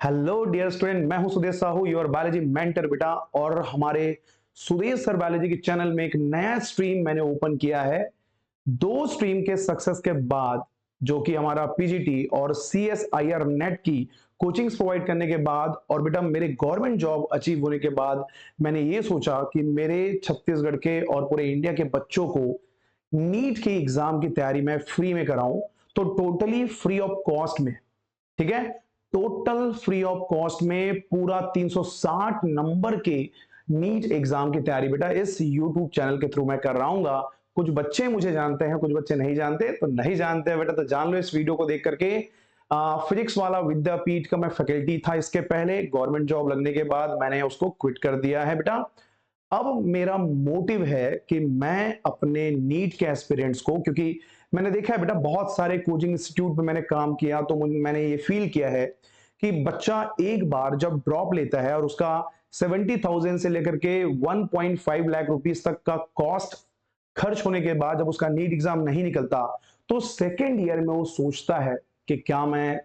Hello dear student, मैं हूं Sudesh Sahu, your biology mentor बेटा। और हमारे सुदेश सर बायोलॉजी के चैनल में एक नया स्ट्रीम मैंने ओपन किया है। दो स्ट्रीम के सक्सेस के बाद, जो कि हमारा पीजीटी और सीएसआईआर नेट की कोचिंग्स प्रोवाइड करने के बाद और बेटा मेरे गवर्नमेंट जॉब अचीव होने के बाद, मैंने ये सोचा कि मेरे छत्तीसगढ़ के और पूरे इंडिया के बच्चों को नीट के एग्जाम की तैयारी मैं फ्री में कराऊं। तो टोटली फ्री ऑफ कॉस्ट में, ठीक है, टोटल फ्री ऑफ कॉस्ट में पूरा 360 नंबर के नीट एग्जाम की तैयारी बेटा इस यूट्यूब चैनल के थ्रू मैं कर रहा हूँ। कुछ बच्चे मुझे जानते हैं, कुछ बच्चे नहीं जानते, तो नहीं जानते हैं बेटा तो जान लो इस वीडियो को देख करके। फिजिक्स वाला विद्यापीठ का मैं फैकल्टी था इसके पहले, गवर्नमेंट जॉब लगने के बाद मैंने उसको क्विट कर दिया है बेटा। अब मेरा मोटिव है कि मैं अपने नीट के एस्पिरेंट्स को, क्योंकि मैंने देखा है बेटा बहुत सारे कोचिंग इंस्टीट्यूट में मैंने काम किया, तो मैंने ये फील किया है कि बच्चा एक बार जब ड्रॉप लेता है और उसका 70,000 से लेकर के 1.5 लाख रुपीस तक का कॉस्ट खर्च होने के बाद जब उसका नीट एग्जाम नहीं निकलता, तो सेकेंड ईयर में वो सोचता है कि क्या मैं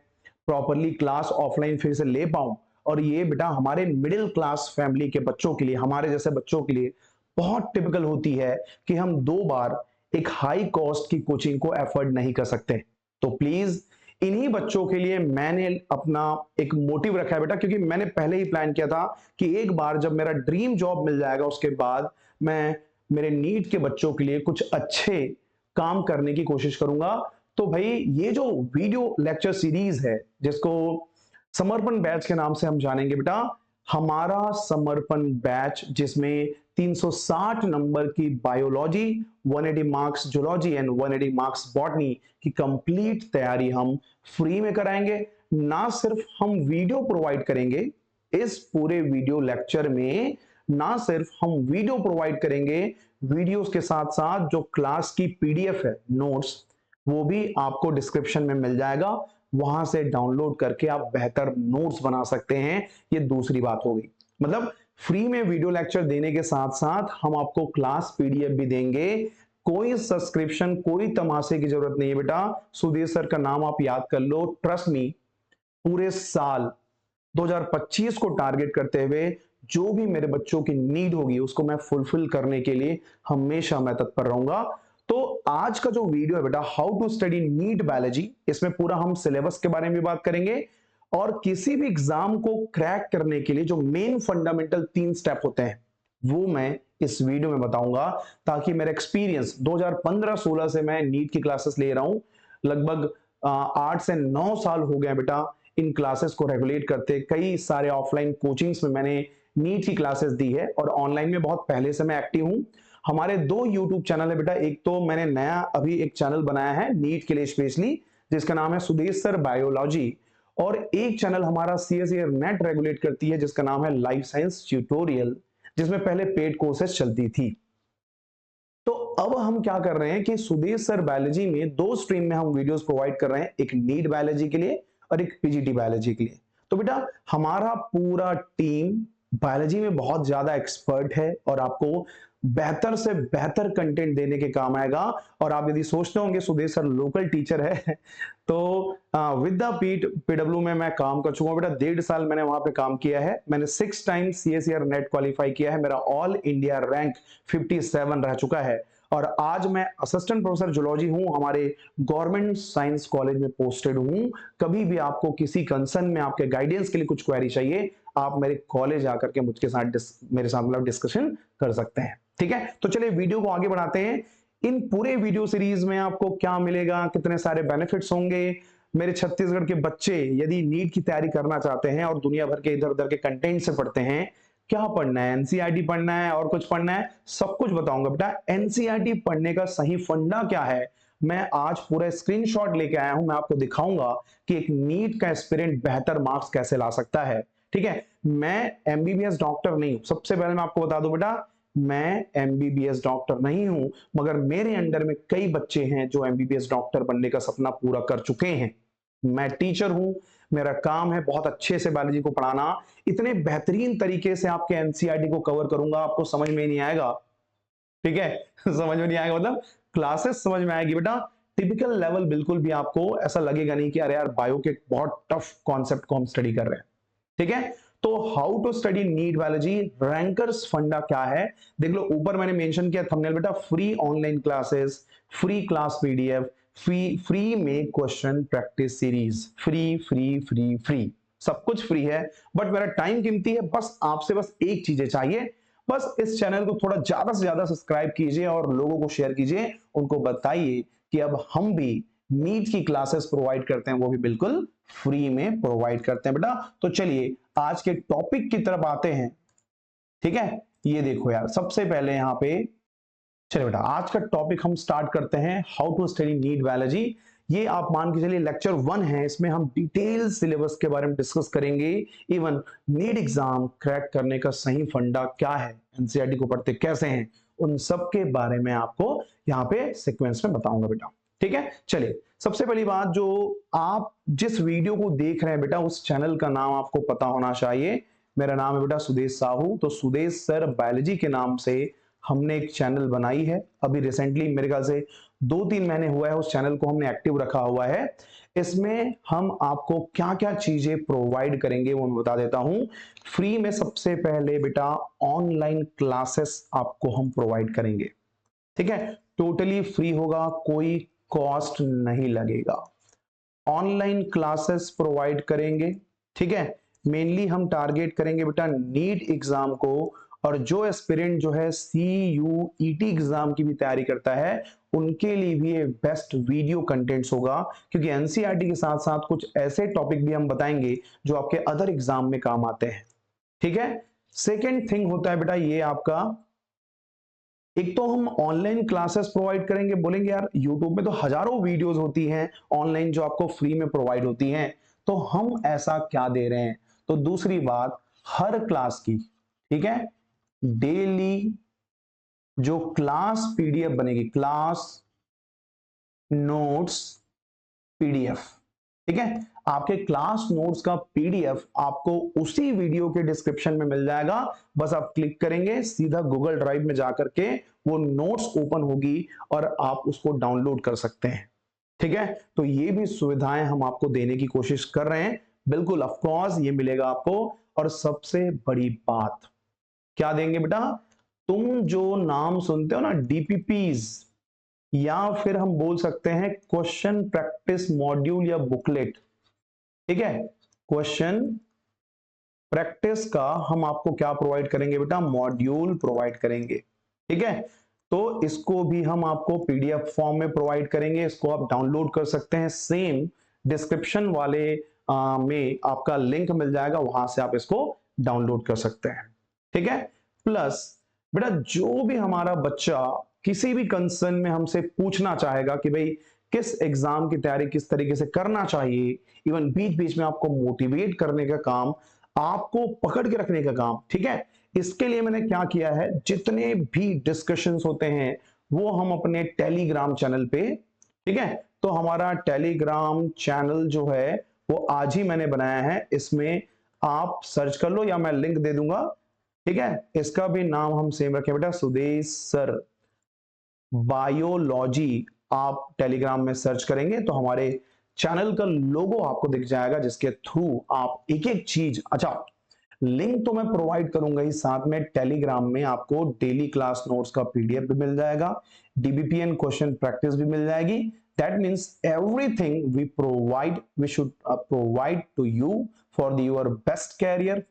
प्रॉपरली क्लास ऑफलाइन फिर से ले पाऊं। और ये बेटा हमारे मिडिल क्लास फैमिली के बच्चों के लिए, हमारे जैसे बच्चों के लिए बहुत टिपिकल होती है कि हम दो बार एक हाई कॉस्ट की कोचिंग को एफर्ड नहीं कर सकते। तो प्लीज इन्हीं बच्चों के लिए मैंने अपना एक मोटिव रखा है बेटा, क्योंकि मैंने पहले ही प्लान किया था कि एक बार जब मेरा ड्रीम जॉब मिल जाएगा उसके बाद मैं मेरे नीट के बच्चों के लिए कुछ अच्छे काम करने की कोशिश करूंगा। तो भाई ये जो वीडियो लेक्चर सीरीज है जिसको समर्पण बैच के नाम से हम जानेंगे बेटा, हमारा समर्पण बैच जिसमें 360 नंबर की biology, 180 marks zoology and 180 marks botany की कंप्लीट तैयारी हम फ्री में कराएंगे। ना सिर्फ हम वीडियो प्रोवाइड करेंगे इस पूरे वीडियो लेक्चर में, ना सिर्फ हम वीडियो प्रोवाइड करेंगे, वीडियोस के साथ साथ जो क्लास की पीडीएफ है, नोट्स, वो भी आपको डिस्क्रिप्शन में मिल जाएगा। वहां से डाउनलोड करके आप बेहतर नोट्स बना सकते हैं। ये दूसरी बात हो गई, मतलब फ्री में वीडियो लेक्चर देने के साथ साथ हम आपको क्लास पीडीएफ भी देंगे। कोई सब्सक्रिप्शन, कोई तमाशे की जरूरत नहीं है बेटा। सुधीर सर का नाम आप याद कर लो, ट्रस्ट मी, पूरे साल 2025 को टारगेट करते हुए जो भी मेरे बच्चों की नीड होगी उसको मैं फुलफिल करने के लिए हमेशा मैं तत्पर रहूंगा। तो आज का जो वीडियो है बेटा, how to study NEET biology, इसमें पूरा हम सिलेबस के बारे में बात करेंगे और किसी भी एग्जाम को क्रैक करने के लिए जो मेन फंडामेंटल 3 स्टेप होते हैं वो मैं इस वीडियो में बताऊंगा, ताकि मेरा एक्सपीरियंस 2015-16 से मैं नीट की क्लासेस ले रहा हूं। लगभग 8 से 9 साल हो गए बेटा इन क्लासेस को रेगुलेट करते। कई सारे ऑफलाइन कोचिंग्स में मैंने नीट की क्लासेस दी है और ऑनलाइन में बहुत पहले से मैं एक्टिव हूं। हमारे 2 यूट्यूब चैनल है बेटा, एक तो मैंने नया अभी एक चैनल बनाया है नीट के लिए स्पेशली, जिसका नाम है सुदेश सर बायोलॉजी, और एक चैनल हमारा सीएसईआर नेट रेगुलेट करती है जिसका नाम है लाइफ साइंस ट्यूटोरियल, जिसमें पहले पेड कोर्सेज चलती थी। तो अब हम क्या कर रहे हैं कि सुदेश सर बायोलॉजी में 2 स्ट्रीम में हम वीडियोस प्रोवाइड कर रहे हैं, एक नीट बायोलॉजी के लिए और एक पीजीटी बायोलॉजी के लिए। तो बेटा हमारा पूरा टीम बायोलॉजी में बहुत ज्यादा एक्सपर्ट है और आपको बेहतर से बेहतर कंटेंट देने के काम आएगा। और आप यदि सोचते होंगे सुदेश सर लोकल टीचर है तो विद्यापीठ पीडब्ल्यू में मैं काम कर चुका हूं बेटा, 1.5 साल मैंने वहां पे काम किया है। मैंने 6 टाइम सीएसईआर नेट क्वालिफाई किया है, मेरा ऑल इंडिया रैंक 57 रह चुका है। और आज मैं असिस्टेंट प्रोफेसर जूलॉजी हूं, हमारे गवर्नमेंट साइंस कॉलेज में पोस्टेड हूं। कभी भी आपको किसी कंसर्न में आपके गाइडेंस के लिए कुछ क्वेरी चाहिए, आप मेरे कॉलेज आकर के मुझके साथ मेरे साथ मतलब डिस्कशन कर सकते हैं। ठीक है, तो चलिए वीडियो को आगे बढ़ाते हैं। इन पूरे वीडियो सीरीज में आपको क्या मिलेगा, कितने सारे बेनिफिट्स होंगे। मेरे छत्तीसगढ़ के बच्चे यदि नीट की तैयारी करना चाहते हैं और दुनिया भर के इधर उधर के कंटेंट से पढ़ते हैं, क्या पढ़ना है, एनसीईआरटी पढ़ना है और कुछ पढ़ना है, सब कुछ बताऊंगा बेटा। एनसीईआरटी पढ़ने का सही फंडा क्या है, मैं आज पूरा स्क्रीनशॉट लेके आया हूं, मैं आपको दिखाऊंगा कि एक नीट का एस्पिरेंट बेहतर मार्क्स कैसे ला सकता है। ठीक है, मैं एमबीबीएस डॉक्टर नहीं हूं, सबसे पहले मैं आपको बता दूं बेटा, मैं एमबीबीएस डॉक्टर नहीं हूं, मगर मेरे अंडर में कई बच्चे हैं जो एमबीबीएस डॉक्टर बनने का सपना पूरा कर चुके हैं। मैं टीचर हूं, मेरा काम है बहुत अच्छे से बायोलॉजी को पढ़ाना, इतने बेहतरीन तरीके से आपके एनसीईआरटी को कवर करूंगा, आपको समझ में नहीं आएगा। ठीक है समझ में नहीं आएगा मतलब क्लासेस समझ में आएगी बेटा, टिपिकल लेवल बिल्कुल भी आपको ऐसा लगेगा नहीं कि अरे यार बायो के बहुत टफ कॉन्सेप्ट को हम स्टडी कर रहे हैं। ठीक है। तो how to study NEET biology, rankers फंडा क्या है देख लो, ऊपर मैंने मेंशन किया थंबनेल बेटा, free online classes, free class PDF, free में question practice series, free free free free, सब कुछ फ्री है। बट मेरा टाइम कीमती है, बस आपसे बस एक चीजें चाहिए, बस इस चैनल को थोड़ा ज्यादा से ज्यादा सब्सक्राइब कीजिए और लोगों को शेयर कीजिए, उनको बताइए कि अब हम भी नीट की क्लासेस प्रोवाइड करते हैं, वो भी बिल्कुल फ्री में प्रोवाइड करते हैं बेटा। तो चलिए आज के टॉपिक की तरफ आते हैं, ठीक है। ये देखो यार, सबसे पहले यहाँ पे चलिए बेटा आज का टॉपिक हम स्टार्ट करते हैं, how to study NEET biology. ये आप मान के चलिए लेक्चर 1 है, इसमें हम डिटेल सिलेबस के बारे में डिस्कस करेंगे, इवन नीट एग्जाम क्रैक करने का सही फंडा क्या है, एनसीईआरटी को पढ़ते कैसे हैं, उन सब के बारे में आपको यहाँ पे सीक्वेंस में बताऊंगा बेटा, ठीक है। चलिए सबसे पहली बात, जो आप जिस वीडियो को देख रहे हैं बेटा, उस चैनल का नाम आपको पता होना चाहिए। मेरा नाम है बेटा सुदेश साहू, तो सुदेश सर बायोलॉजी के नाम से हमने एक चैनल बनाई है, अभी रिसेंटली मेरे ख्याल से 2-3 महीने हुआ है उस चैनल को हमने एक्टिव रखा हुआ है। इसमें हम आपको क्या क्या चीजें प्रोवाइड करेंगे वो मैं बता देता हूं। फ्री में सबसे पहले बेटा ऑनलाइन क्लासेस आपको हम प्रोवाइड करेंगे, ठीक है, टोटली फ्री होगा, कोई कॉस्ट नहीं लगेगा। ऑनलाइन क्लासेस प्रोवाइड करेंगे, ठीक है। मेनली हम टारगेट करेंगे बेटा नीट एग्जाम को, और जो एस्पिरेंट जो है CUET एग्जाम की भी तैयारी करता है उनके लिए भी ये बेस्ट वीडियो कंटेंट्स होगा, क्योंकि एनसीईआरटी के साथ साथ कुछ ऐसे टॉपिक भी हम बताएंगे जो आपके अदर एग्जाम में काम आते हैं, ठीक है। सेकेंड थिंग होता है बेटा ये आपका, एक तो हम ऑनलाइन क्लासेस प्रोवाइड करेंगे, बोलेंगे यार यूट्यूब में तो हजारों वीडियोस होती हैं ऑनलाइन जो आपको फ्री में प्रोवाइड होती हैं, तो हम ऐसा क्या दे रहे हैं। तो दूसरी बात, हर क्लास की, ठीक है, डेली जो क्लास पीडीएफ बनेगी, क्लास नोट्स पीडीएफ, ठीक है, आपके क्लास नोट्स का पीडीएफ आपको उसी वीडियो के डिस्क्रिप्शन में मिल जाएगा। बस आप क्लिक करेंगे, सीधा गूगल ड्राइव में जाकर के वो नोट्स ओपन होगी और आप उसको डाउनलोड कर सकते हैं, ठीक है। तो ये भी सुविधाएं हम आपको देने की कोशिश कर रहे हैं, बिल्कुल ऑफ कोर्स ये मिलेगा आपको। और सबसे बड़ी बात क्या देंगे बेटा, तुम जो नाम सुनते हो ना डीपीपीज, या फिर हम बोल सकते हैं क्वेश्चन प्रैक्टिस मॉड्यूल या बुकलेट, ठीक है, क्वेश्चन प्रैक्टिस का हम आपको क्या प्रोवाइड करेंगे बेटा, मॉड्यूल प्रोवाइड करेंगे, ठीक है। तो इसको भी हम आपको पीडीएफ फॉर्म में प्रोवाइड करेंगे, इसको आप डाउनलोड कर सकते हैं, सेम डिस्क्रिप्शन वाले में आपका लिंक मिल जाएगा, वहां से आप इसको डाउनलोड कर सकते हैं, ठीक है। प्लस बेटा जो भी हमारा बच्चा किसी भी कंसर्न में हमसे पूछना चाहेगा कि भाई किस एग्जाम की तैयारी किस तरीके से करना चाहिए, इवन बीच बीच में आपको मोटिवेट करने का काम, आपको पकड़ के रखने का काम, ठीक है, इसके लिए मैंने क्या किया है, जितने भी डिस्कशंस होते हैं वो हम अपने टेलीग्राम चैनल पे, ठीक है। तो हमारा टेलीग्राम चैनल जो है वो आज ही मैंने बनाया है, इसमें आप सर्च कर लो या मैं लिंक दे दूंगा, ठीक है। इसका भी नाम हम सेम रखें बेटा, सुदेश सर बायोलॉजी, आप टेलीग्राम में सर्च करेंगे तो हमारे चैनल का लोगो आपको दिख जाएगा, जिसके थ्रू आप एक एक चीज, अच्छा लिंक तो मैं प्रोवाइड करूंगा ही, साथ में टेलीग्राम में आपको डेली क्लास नोट्स का पीडीएफ भी मिल जाएगा, डीबीपीएन क्वेश्चन प्रैक्टिस भी मिल जाएगी। That means everything we provide, we should provide to you for your best career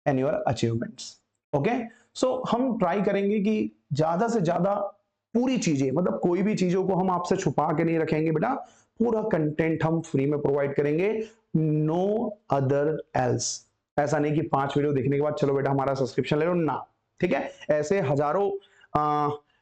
and your achievements, okay. So हम ट्राई करेंगे कि ज्यादा से ज्यादा पूरी चीजें, मतलब कोई भी चीजों को हम आपसे छुपा के नहीं रखेंगे बेटा, पूरा कंटेंट हम फ्री में प्रोवाइड करेंगे, नो अदर एल्स। ऐसा नहीं कि 5 वीडियो देखने के बाद चलो बेटा हमारा सब्सक्रिप्शन ले लो ना, ठीक है। ऐसे हजारों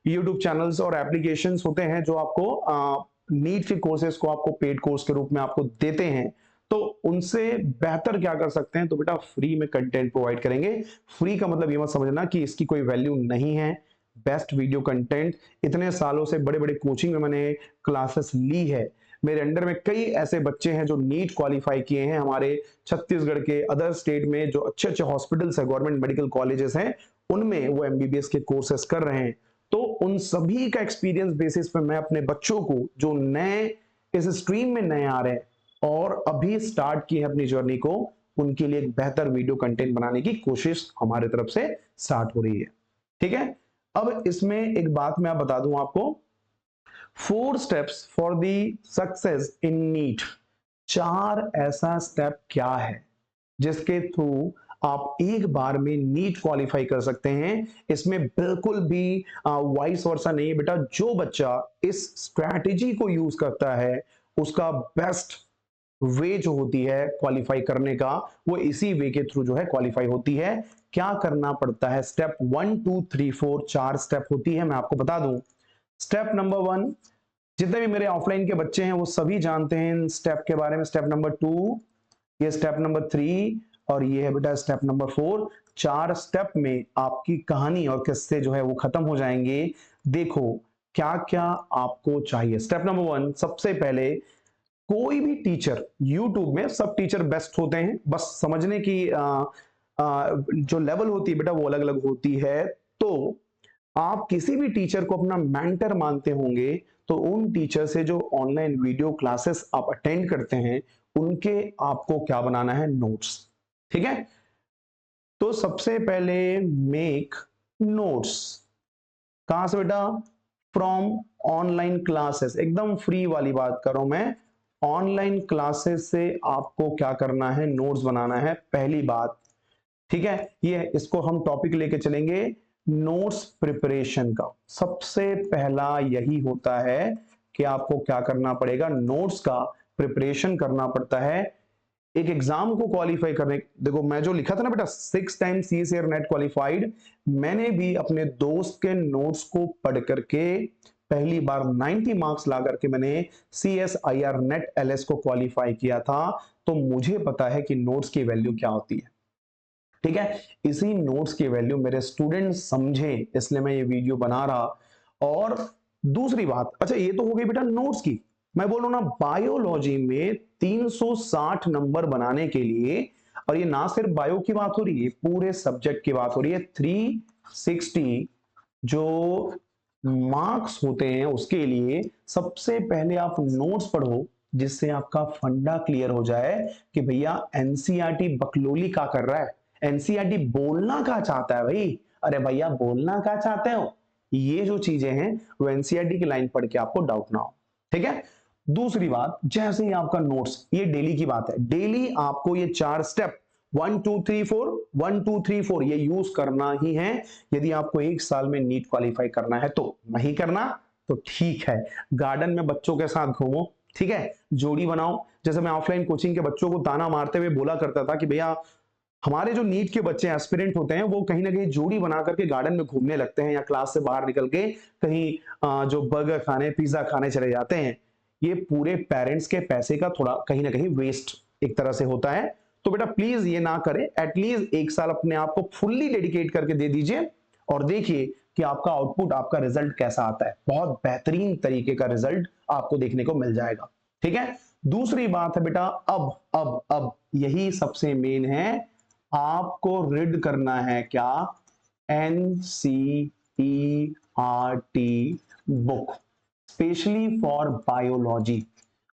यूट्यूब चैनल्स और एप्लीकेशंस होते हैं जो आपको नीट के कोर्सेज को आपको पेड कोर्स के रूप में आपको देते हैं, तो उनसे बेहतर क्या कर सकते हैं, तो बेटा फ्री में कंटेंट प्रोवाइड करेंगे। फ्री का मतलब ये मत समझना कि इसकी कोई वैल्यू नहीं है, बेस्ट वीडियो कंटेंट, इतने सालों से बड़े बड़े कोचिंग में मैंने क्लासेस ली है, मेरे अंडर में कई ऐसे बच्चे हैं जो नीट क्वालिफाई किए हैं, हमारे छत्तीसगढ़ के अदर स्टेट में जो अच्छे अच्छे हॉस्पिटल्स है, गवर्नमेंट मेडिकल कॉलेजेस हैं, उनमें वो एमबीबीएस के कोर्सेस कर रहे हैं। तो उन सभी का एक्सपीरियंस बेसिस पे मैं अपने बच्चों को जो नए इस स्ट्रीम में नए आ रहे हैं और अभी स्टार्ट किए हैं अपनी जर्नी को, उनके लिए एक बेहतर वीडियो कंटेंट बनाने की कोशिश हमारे तरफ से स्टार्ट हो रही है। ठीक है, अब इसमें एक बात मैं बता दूं आपको, 4 steps for the success in NEET. 4 ऐसा स्टेप क्या है जिसके थ्रू आप एक बार में नीट क्वालिफाई कर सकते हैं। इसमें बिल्कुल भी वाइस वर्सा नहीं है बेटा। जो बच्चा इस स्ट्रैटेजी को यूज करता है उसका बेस्ट वे जो होती है क्वालिफाई करने का, वो इसी वे के थ्रू जो है क्वालिफाई होती है। क्या करना पड़ता है? स्टेप 1 2 3 4 4 स्टेप होती है, मैं आपको बता दूं। स्टेप नंबर 1, जितने भी मेरे ऑफलाइन के बच्चे हैं वो सभी जानते हैं इन स्टेप के बारे में। स्टेप नंबर 2, ये स्टेप नंबर 3 और ये है बेटा स्टेप नंबर 4। 4 स्टेप में आपकी कहानी और किस्से जो है वो खत्म हो जाएंगे। देखो क्या क्या आपको चाहिए। स्टेप नंबर 1, सबसे पहले कोई भी टीचर, यूट्यूब में सब टीचर बेस्ट होते हैं, बस समझने की जो लेवल होती है बेटा वो अलग अलग होती है। तो आप किसी भी टीचर को अपना मेंटर मानते होंगे तो उन टीचर से जो ऑनलाइन वीडियो क्लासेस आप अटेंड करते हैं उनके आपको क्या बनाना है? नोट्स। ठीक है, तो सबसे पहले मेक नोट्स। कहां से बेटा? From online classes. एकदम फ्री वाली बात कर रहा हूं मैं। ऑनलाइन क्लासेस से आपको क्या करना है? नोट्स बनाना है, पहली बात। ठीक है, ये इसको हम टॉपिक लेके चलेंगे नोट्स प्रिपरेशन का। सबसे पहला यही होता है कि आपको क्या करना पड़ेगा? नोट्स का प्रिपरेशन करना पड़ता है एक एग्जाम को क्वालिफाई करने। देखो मैं जो लिखा था ना बेटा 6 टाइम CSIR नेट क्वालिफाइड, मैंने भी अपने दोस्त के नोट्स को पढ़ करके पहली बार 90 मार्क्स ला करके मैंने CSIR नेट LS को क्वालिफाई किया था। तो मुझे पता है कि नोट्स की वैल्यू क्या होती है। ठीक है, इसी नोट्स की वैल्यू मेरे स्टूडेंट समझे, इसलिए मैं ये वीडियो बना रहा। और दूसरी बात, अच्छा ये तो हो गई बेटा नोट्स की। मैं बोलूं ना बायोलॉजी में 360 नंबर बनाने के लिए, और ये ना सिर्फ बायो की बात हो रही है, पूरे सब्जेक्ट की बात हो रही है, 360 जो मार्क्स होते हैं उसके लिए सबसे पहले आप नोट्स पढ़ो जिससे आपका फंडा क्लियर हो जाए कि भैया एनसीईआरटी बकलोली क्या कर रहा है, एनसीईआरटी बोलना क्या चाहता है भाई। अरे भैया बोलना क्या चाहते हो, ये जो चीजें हैं वो एनसीईआरटी की लाइन पढ़ के आपको डाउट ना हो। ठीक है, दूसरी बात, जैसे ही आपका नोट्स, ये डेली की बात है, डेली आपको ये 4 स्टेप 1 2 3 4 1 2 3 4 ये यूज करना ही है यदि आपको एक साल में नीट क्वालिफाई करना है। तो नहीं करना तो ठीक है, गार्डन में बच्चों के साथ घूमो। ठीक है, जोड़ी बनाओ। जैसे मैं ऑफलाइन कोचिंग के बच्चों को ताना मारते हुए बोला करता था कि भैया हमारे जो नीट के बच्चे एस्पिरेंट होते हैं वो कहीं ना कहीं जोड़ी बना करके गार्डन में घूमने लगते हैं या क्लास से बाहर निकल के कहीं जो बर्गर खाने पिज्जा खाने चले जाते हैं। ये पूरे पेरेंट्स के पैसे का थोड़ा कहीं ना कहीं वेस्ट एक तरह से होता है। तो बेटा प्लीज ये ना करें, एटलीस्ट एक साल अपने आप को फुल्ली डेडिकेट करके दे दीजिए और देखिए कि आपका आउटपुट, आपका रिजल्ट कैसा आता है। बहुत बेहतरीन तरीके का रिजल्ट आपको देखने को मिल जाएगा। ठीक है, दूसरी बात है बेटा, अब यही सबसे मेन है, आपको रीड करना है क्या? NCERT book specially for biology.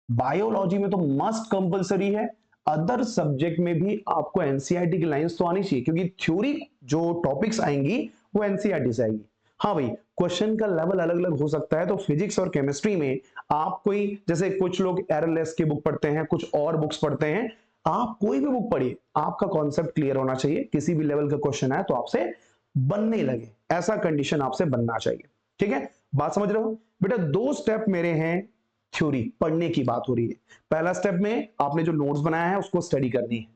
Biology में तो मस्ट कंपलसरी है, अदर सब्जेक्ट में भी आपको एनसीईआरटी की लाइंस तो आनी चाहिए क्योंकि थ्योरी जो टॉपिक्स आएंगी वो एनसीईआरटी से आएंगी। हाँ भाई, क्वेश्चन का लेवल अलग अलग हो सकता है, तो फिजिक्स और केमिस्ट्री में आप कोई, जैसे कुछ लोग एरएलएस की बुक पढ़ते हैं, कुछ और बुक्स पढ़ते हैं, आप कोई भी बुक पढ़िए, आपका कॉन्सेप्ट क्लियर होना चाहिए। किसी भी लेवल का क्वेश्चन है तो आपसे बनने लगे, ऐसा कंडीशन आपसे बनना चाहिए। ठीक है, बात समझ रहे हो बेटा? 2 स्टेप मेरे हैं, थ्योरी पढ़ने की बात हो रही है। पहला स्टेप में आपने जो नोट्स बनाया है उसको स्टडी करनी है।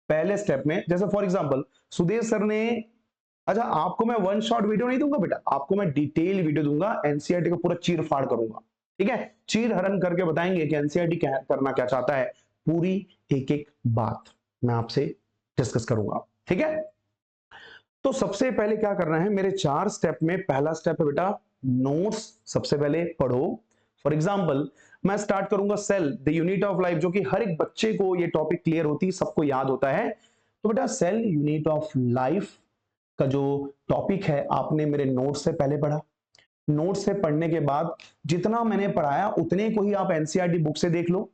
पहले स्टेप में जैसे फॉर एग्जांपल सुदेश सर ने, अच्छा आपको मैं वन शॉट वीडियो नहीं दूंगा बेटा, आपको मैं डिटेल वीडियो दूंगा, एनसीईआरटी को पूरा चीर फाड़ करूंगा। ठीक है, चीर हरण करके बताएंगे कि एनसीईआरटी क्या करना क्या चाहता है, पूरी एक एक बात मैं आपसे डिस्कस करूंगा। ठीक है, तो सबसे पहले क्या करना है, मेरे 4 स्टेप में पहला स्टेप है बेटा नोट्स सबसे पहले पढ़ो। फॉर एग्जांपल मैं स्टार्ट करूंगा cell the unit of life, जो कि हर एक बच्चे को ये टॉपिक क्लियर होती है, सबको याद होता है। तो बेटा सेल यूनिट ऑफ लाइफ का जो टॉपिक है आपने मेरे नोट से पहले पढ़ा। नोट से पढ़ने के बाद जितना मैंने पढ़ाया उतने को ही आप एनसीईआरटी बुक से देख लो।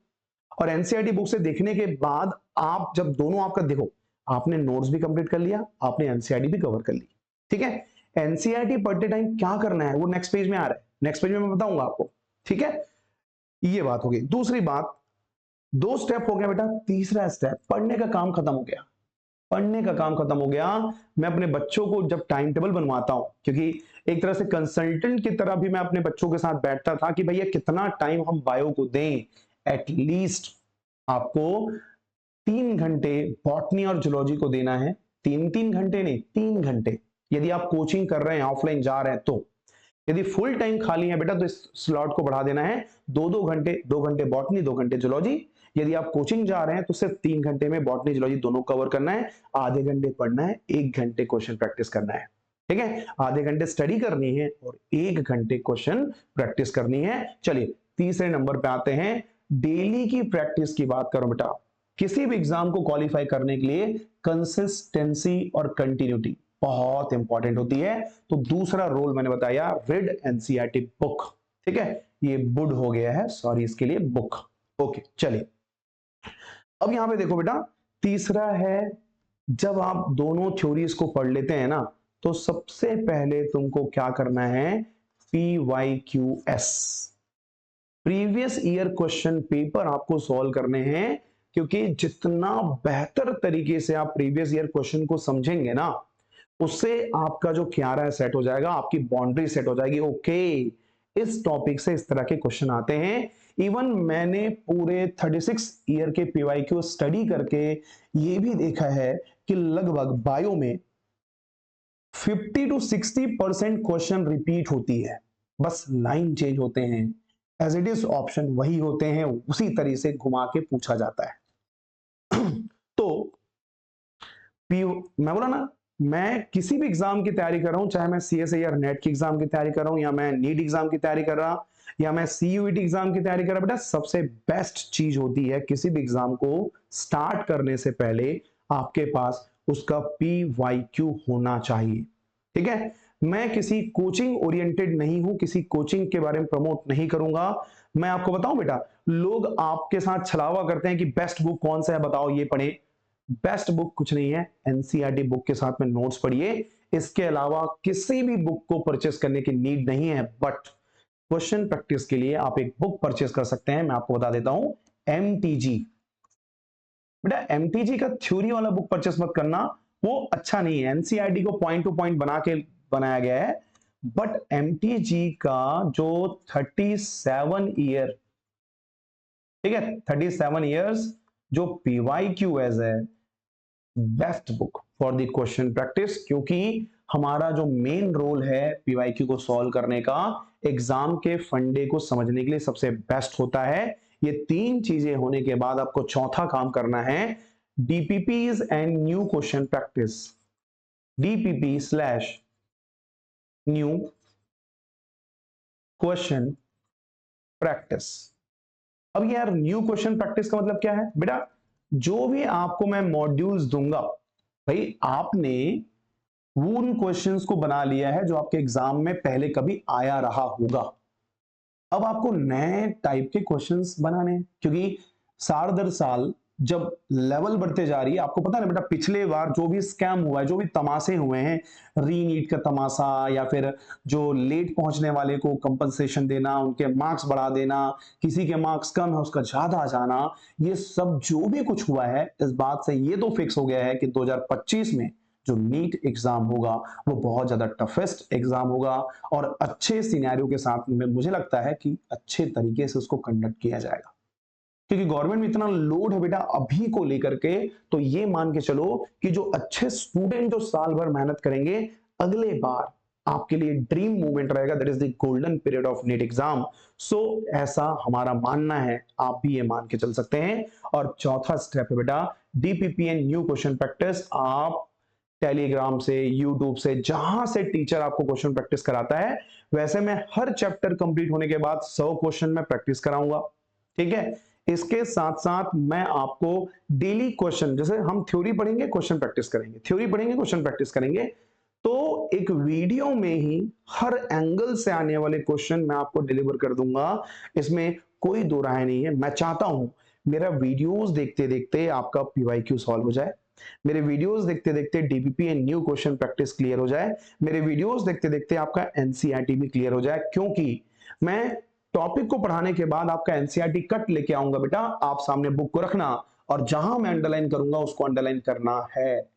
और एनसीईआरटी बुक से देखने के बाद आप जब दोनों आपका देखो, आपने नोट्स भी कंप्लीट कर लिया, आपने एनसीईआरटी भी कवर कर ली, ठीक है। एनसीईआरटी पढ़ते टाइम क्या करना है वो नेक्स्ट पेज में आ रहा है, नेक्स्ट पेज में मैं बताऊंगा आपको, ठीक है। ये बात हो गई। दूसरी बात, 2 स्टेप हो गया बेटा, तीसरा स्टेप, पढ़ने का काम खत्म हो गया। पढ़ने का काम खत्म हो गया। मैं अपने बच्चों को जब टाइम टेबल बनवाता हूं, क्योंकि एक तरह से कंसल्टेंट की तरह भी मैं अपने बच्चों के साथ बैठता था कि भैया कितना टाइम हम बायो को दें, एटलीस्ट आपको 3 घंटे बॉटनी और जूलॉजी को देना है। 3-3 घंटे नहीं, 3 घंटे, यदि आप कोचिंग कर रहे हैं, ऑफलाइन जा रहे हैं तो। यदि फुल टाइम खाली है बेटा तो इस स्लॉट को बढ़ा देना है, 2-2 घंटे, 2 घंटे बॉटनी, 2 घंटे जूलॉजी। यदि आप कोचिंग जा रहे हैं तो सिर्फ 3 घंटे में बॉटनी जूलॉजी दोनों कवर करना है, आधे घंटे पढ़ना है, 1 घंटे क्वेश्चन प्रैक्टिस करना है, ठीक है। आधे घंटे स्टडी करनी है और 1 घंटे क्वेश्चन प्रैक्टिस करनी है। चलिए तीसरे नंबर पे आते हैं, डेली की प्रैक्टिस की बात करो बेटा। किसी भी एग्जाम को क्वालिफाई करने के लिए कंसिस्टेंसी और कंटिन्यूटी बहुत इंपॉर्टेंट होती है। तो दूसरा रोल मैंने बताया, रीड एनसीईआरटी बुक, ठीक है। ये बुड हो गया है, सॉरी इसके लिए, बुक। ओके चलिए, अब यहां पे देखो बेटा, तीसरा है, जब आप दोनों थ्योरीज को पढ़ लेते हैं ना, तो सबसे पहले तुमको क्या करना है, PYQS, previous year question paper आपको सॉल्व करने हैं। क्योंकि जितना बेहतर तरीके से आप प्रीवियस ईयर क्वेश्चन को समझेंगे ना, उससे आपका जो क्यारा है सेट हो जाएगा, आपकी बाउंड्री सेट हो जाएगी। ओके, इस टॉपिक से इस तरह के क्वेश्चन आते हैं। इवन मैंने पूरे 36 ईयर के पीवाईक्यू स्टडी करके ये भी देखा है कि लगभग बायो में 50 to 60% क्वेश्चन रिपीट होती है, बस लाइन चेंज होते हैं, एज इट इज ऑप्शन वही होते हैं, उसी तरीके से घुमा के पूछा जाता है। तो मैं बोला ना, मैं किसी भी एग्जाम की तैयारी कर रहा हूं, चाहे मैं सीएसए या नेट की एग्जाम की तैयारी कर रहा हूं, या मैं नीट एग्जाम की तैयारी कर रहा, या मैं सीयूईटी एग्जाम की तैयारी कर रहा, बेटा सबसे बेस्ट चीज होती है किसी भी एग्जाम को स्टार्ट करने से पहले आपके पास उसका PYQ होना चाहिए, ठीक है। मैं किसी कोचिंग ओरिएंटेड नहीं हूं, किसी कोचिंग के बारे में प्रमोट नहीं करूंगा। मैं आपको बताऊं बेटा, लोग आपके साथ छलावा करते हैं कि बेस्ट बुक कौन सा है बताओ, ये पढ़े। बेस्ट बुक कुछ नहीं है, एनसीईआरटी बुक के साथ में नोट्स पढ़िए। इसके अलावा किसी भी बुक को परचेस करने की नीड नहीं है। बट क्वेश्चन प्रैक्टिस के लिए आप एक बुक परचेस कर सकते हैं, मैं आपको बता देता हूं, MTG। बेटा MTG का थ्योरी वाला बुक परचेस मत करना, वो अच्छा नहीं है। एनसीईआरटी को पॉइंट टू पॉइंट बना के बनाया गया है, बट MTG का जो 37 ईयर, ठीक है, 37 ईयर्स जो PYQS है, best book for the question practice. क्योंकि हमारा जो मेन रोल है PYQ को सॉल्व करने का, एग्जाम के फंडे को समझने के लिए सबसे बेस्ट होता है। ये 3 चीजें होने के बाद आपको चौथा काम करना है, DPPs and new question practice, DPP/न्यू क्वेश्चन प्रैक्टिस। अब यार न्यू क्वेश्चन प्रैक्टिस का मतलब क्या है बेटा, जो भी आपको मैं मॉड्यूल्स दूंगा, भाई आपने उन क्वेश्चंस को बना लिया है जो आपके एग्जाम में पहले कभी आया रहा होगा। अब आपको नए टाइप के क्वेश्चंस बनाने हैं, क्योंकि साल दर साल जब लेवल बढ़ते जा रही है, आपको पता है ना बेटा, पिछले बार जो भी स्कैम हुआ है, जो भी तमाशे हुए हैं, रीनीट का तमाशा, या फिर जो लेट पहुंचने वाले को कंपनसेशन देना, उनके मार्क्स बढ़ा देना, किसी के मार्क्स कम है उसका ज्यादा आ जाना, ये सब जो भी कुछ हुआ है, इस बात से ये तो फिक्स हो गया है कि 2025 में जो नीट एग्जाम होगा वो बहुत ज्यादा टफेस्ट एग्जाम होगा, और अच्छे सिनेरियो के साथ में मुझे लगता है कि अच्छे तरीके से उसको कंडक्ट किया जाएगा। क्योंकि गवर्नमेंट में इतना लोड है बेटा अभी को लेकर के, तो ये मान के चलो कि जो अच्छे स्टूडेंट जो साल भर मेहनत करेंगे, अगले बार आपके लिए ड्रीम मूवमेंट रहेगा, that is the golden period of NEET exam. So ऐसा हमारा मानना है, आप भी ये मान के चल सकते हैं। और चौथा स्टेप है बेटा, DPP and new question practice. आप टेलीग्राम से, यूट्यूब से, जहां से टीचर आपको क्वेश्चन प्रैक्टिस कराता है, वैसे मैं हर चैप्टर कंप्लीट होने के बाद 100 क्वेश्चन में प्रैक्टिस कराऊंगा, ठीक है। इसके साथ साथ मैं आपको डेली क्वेश्चन, जैसे हम थ्योरी पढ़ेंगे क्वेश्चन प्रैक्टिस करेंगे, थ्योरी पढ़ेंगे क्वेश्चन प्रैक्टिस करेंगे, तो एक वीडियो में ही हर एंगल से आने वाले क्वेश्चन मैं आपको डिलीवर कर दूंगा। इसमें कोई दो राय नहीं है। मैं चाहता हूं मेरा वीडियोस देखते देखते आपका पीवाईक्यू सॉल्व हो जाए, मेरे वीडियोस देखते देखते DBP and new question practice clear हो जाए, मेरे वीडियोस देखते देखते आपका एनसीईआरटी भी क्लियर हो जाए, क्योंकि मैं टॉपिक को पढ़ाने के बाद आपका एनसीईआरटी कट लेके आऊंगा बेटा, आप सामने बुक को रखना और जहां मैं अंडरलाइन करूंगा उसको अंडरलाइन करना है,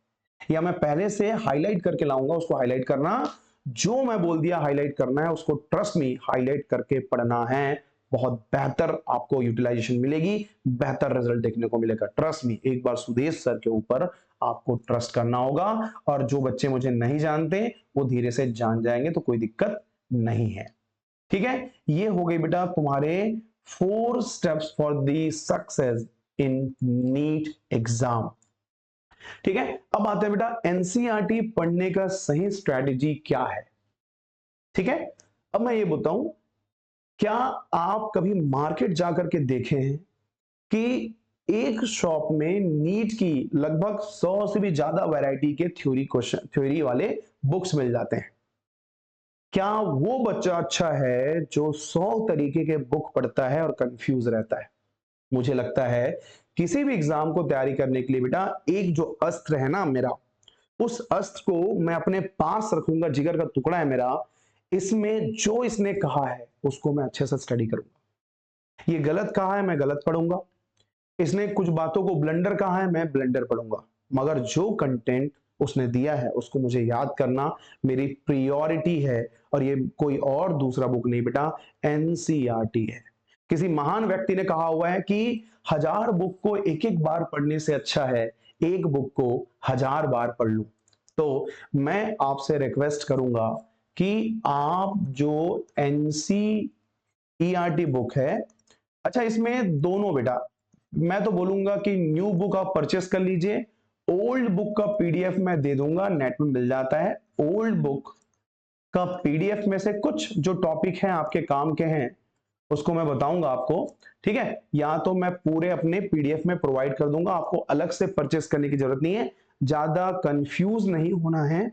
या मैं पहले से हाईलाइट करके लाऊंगा उसको हाईलाइट करना, जो मैं बोल दिया हाईलाइट करना है उसको ट्रस्ट मी हाईलाइट करके पढ़ना है। बहुत बेहतर आपको यूटिलाइजेशन मिलेगी, बेहतर रिजल्ट देखने को मिलेगा। ट्रस्ट मी, एक बार सुदेश सर के ऊपर आपको ट्रस्ट करना होगा, और जो बच्चे मुझे नहीं जानते वो धीरे से जान जाएंगे, तो कोई दिक्कत नहीं है। ठीक है, ये हो गई बेटा तुम्हारे 4 steps for the success in NEET exam. ठीक है, अब आते हैं बेटा एनसीईआरटी पढ़ने का सही स्ट्रेटेजी क्या है। ठीक है, अब मैं ये बताऊं, क्या आप कभी मार्केट जाकर के देखे हैं कि एक शॉप में नीट की लगभग 100 से भी ज्यादा वैरायटी के थ्योरी वाले बुक्स मिल जाते हैं? क्या वो बच्चा अच्छा है जो 100 तरीके के बुक पढ़ता है और कंफ्यूज रहता है? मुझे लगता है किसी भी एग्जाम को तैयारी करने के लिए बेटा एक जो अस्त्र है ना मेरा, उस अस्त्र को मैं अपने पास रखूंगा, जिगर का टुकड़ा है मेरा, इसमें जो इसने कहा है उसको मैं अच्छे से स्टडी करूंगा। ये गलत कहा है मैं गलत पढ़ूंगा, इसने कुछ बातों को ब्लंडर कहा है मैं ब्लंडर पढ़ूंगा, मगर जो कंटेंट उसने दिया है उसको मुझे याद करना मेरी प्रायोरिटी है। और ये कोई और दूसरा बुक नहीं बेटा, एनसीईआरटी है। किसी महान व्यक्ति ने कहा हुआ है कि 1000 बुक को एक एक बार पढ़ने से अच्छा है एक बुक को 1000 बार पढ़ लूं। तो मैं आपसे रिक्वेस्ट करूंगा कि आप जो एनसीईआरटी बुक है, अच्छा इसमें दोनों बेटा, मैं तो बोलूंगा कि न्यू बुक आप परचेस कर लीजिए, ओल्ड बुक का पीडीएफ मैं दे दूंगा, नेट में मिल जाता है। ओल्ड बुक का पीडीएफ में से कुछ जो टॉपिक हैं आपके काम के हैं उसको मैं बताऊंगा आपको। ठीक है, या तो मैं पूरे अपने पीडीएफ में प्रोवाइड कर दूंगा, आपको अलग से परचेस करने की जरूरत नहीं है, ज्यादा कंफ्यूज नहीं होना है।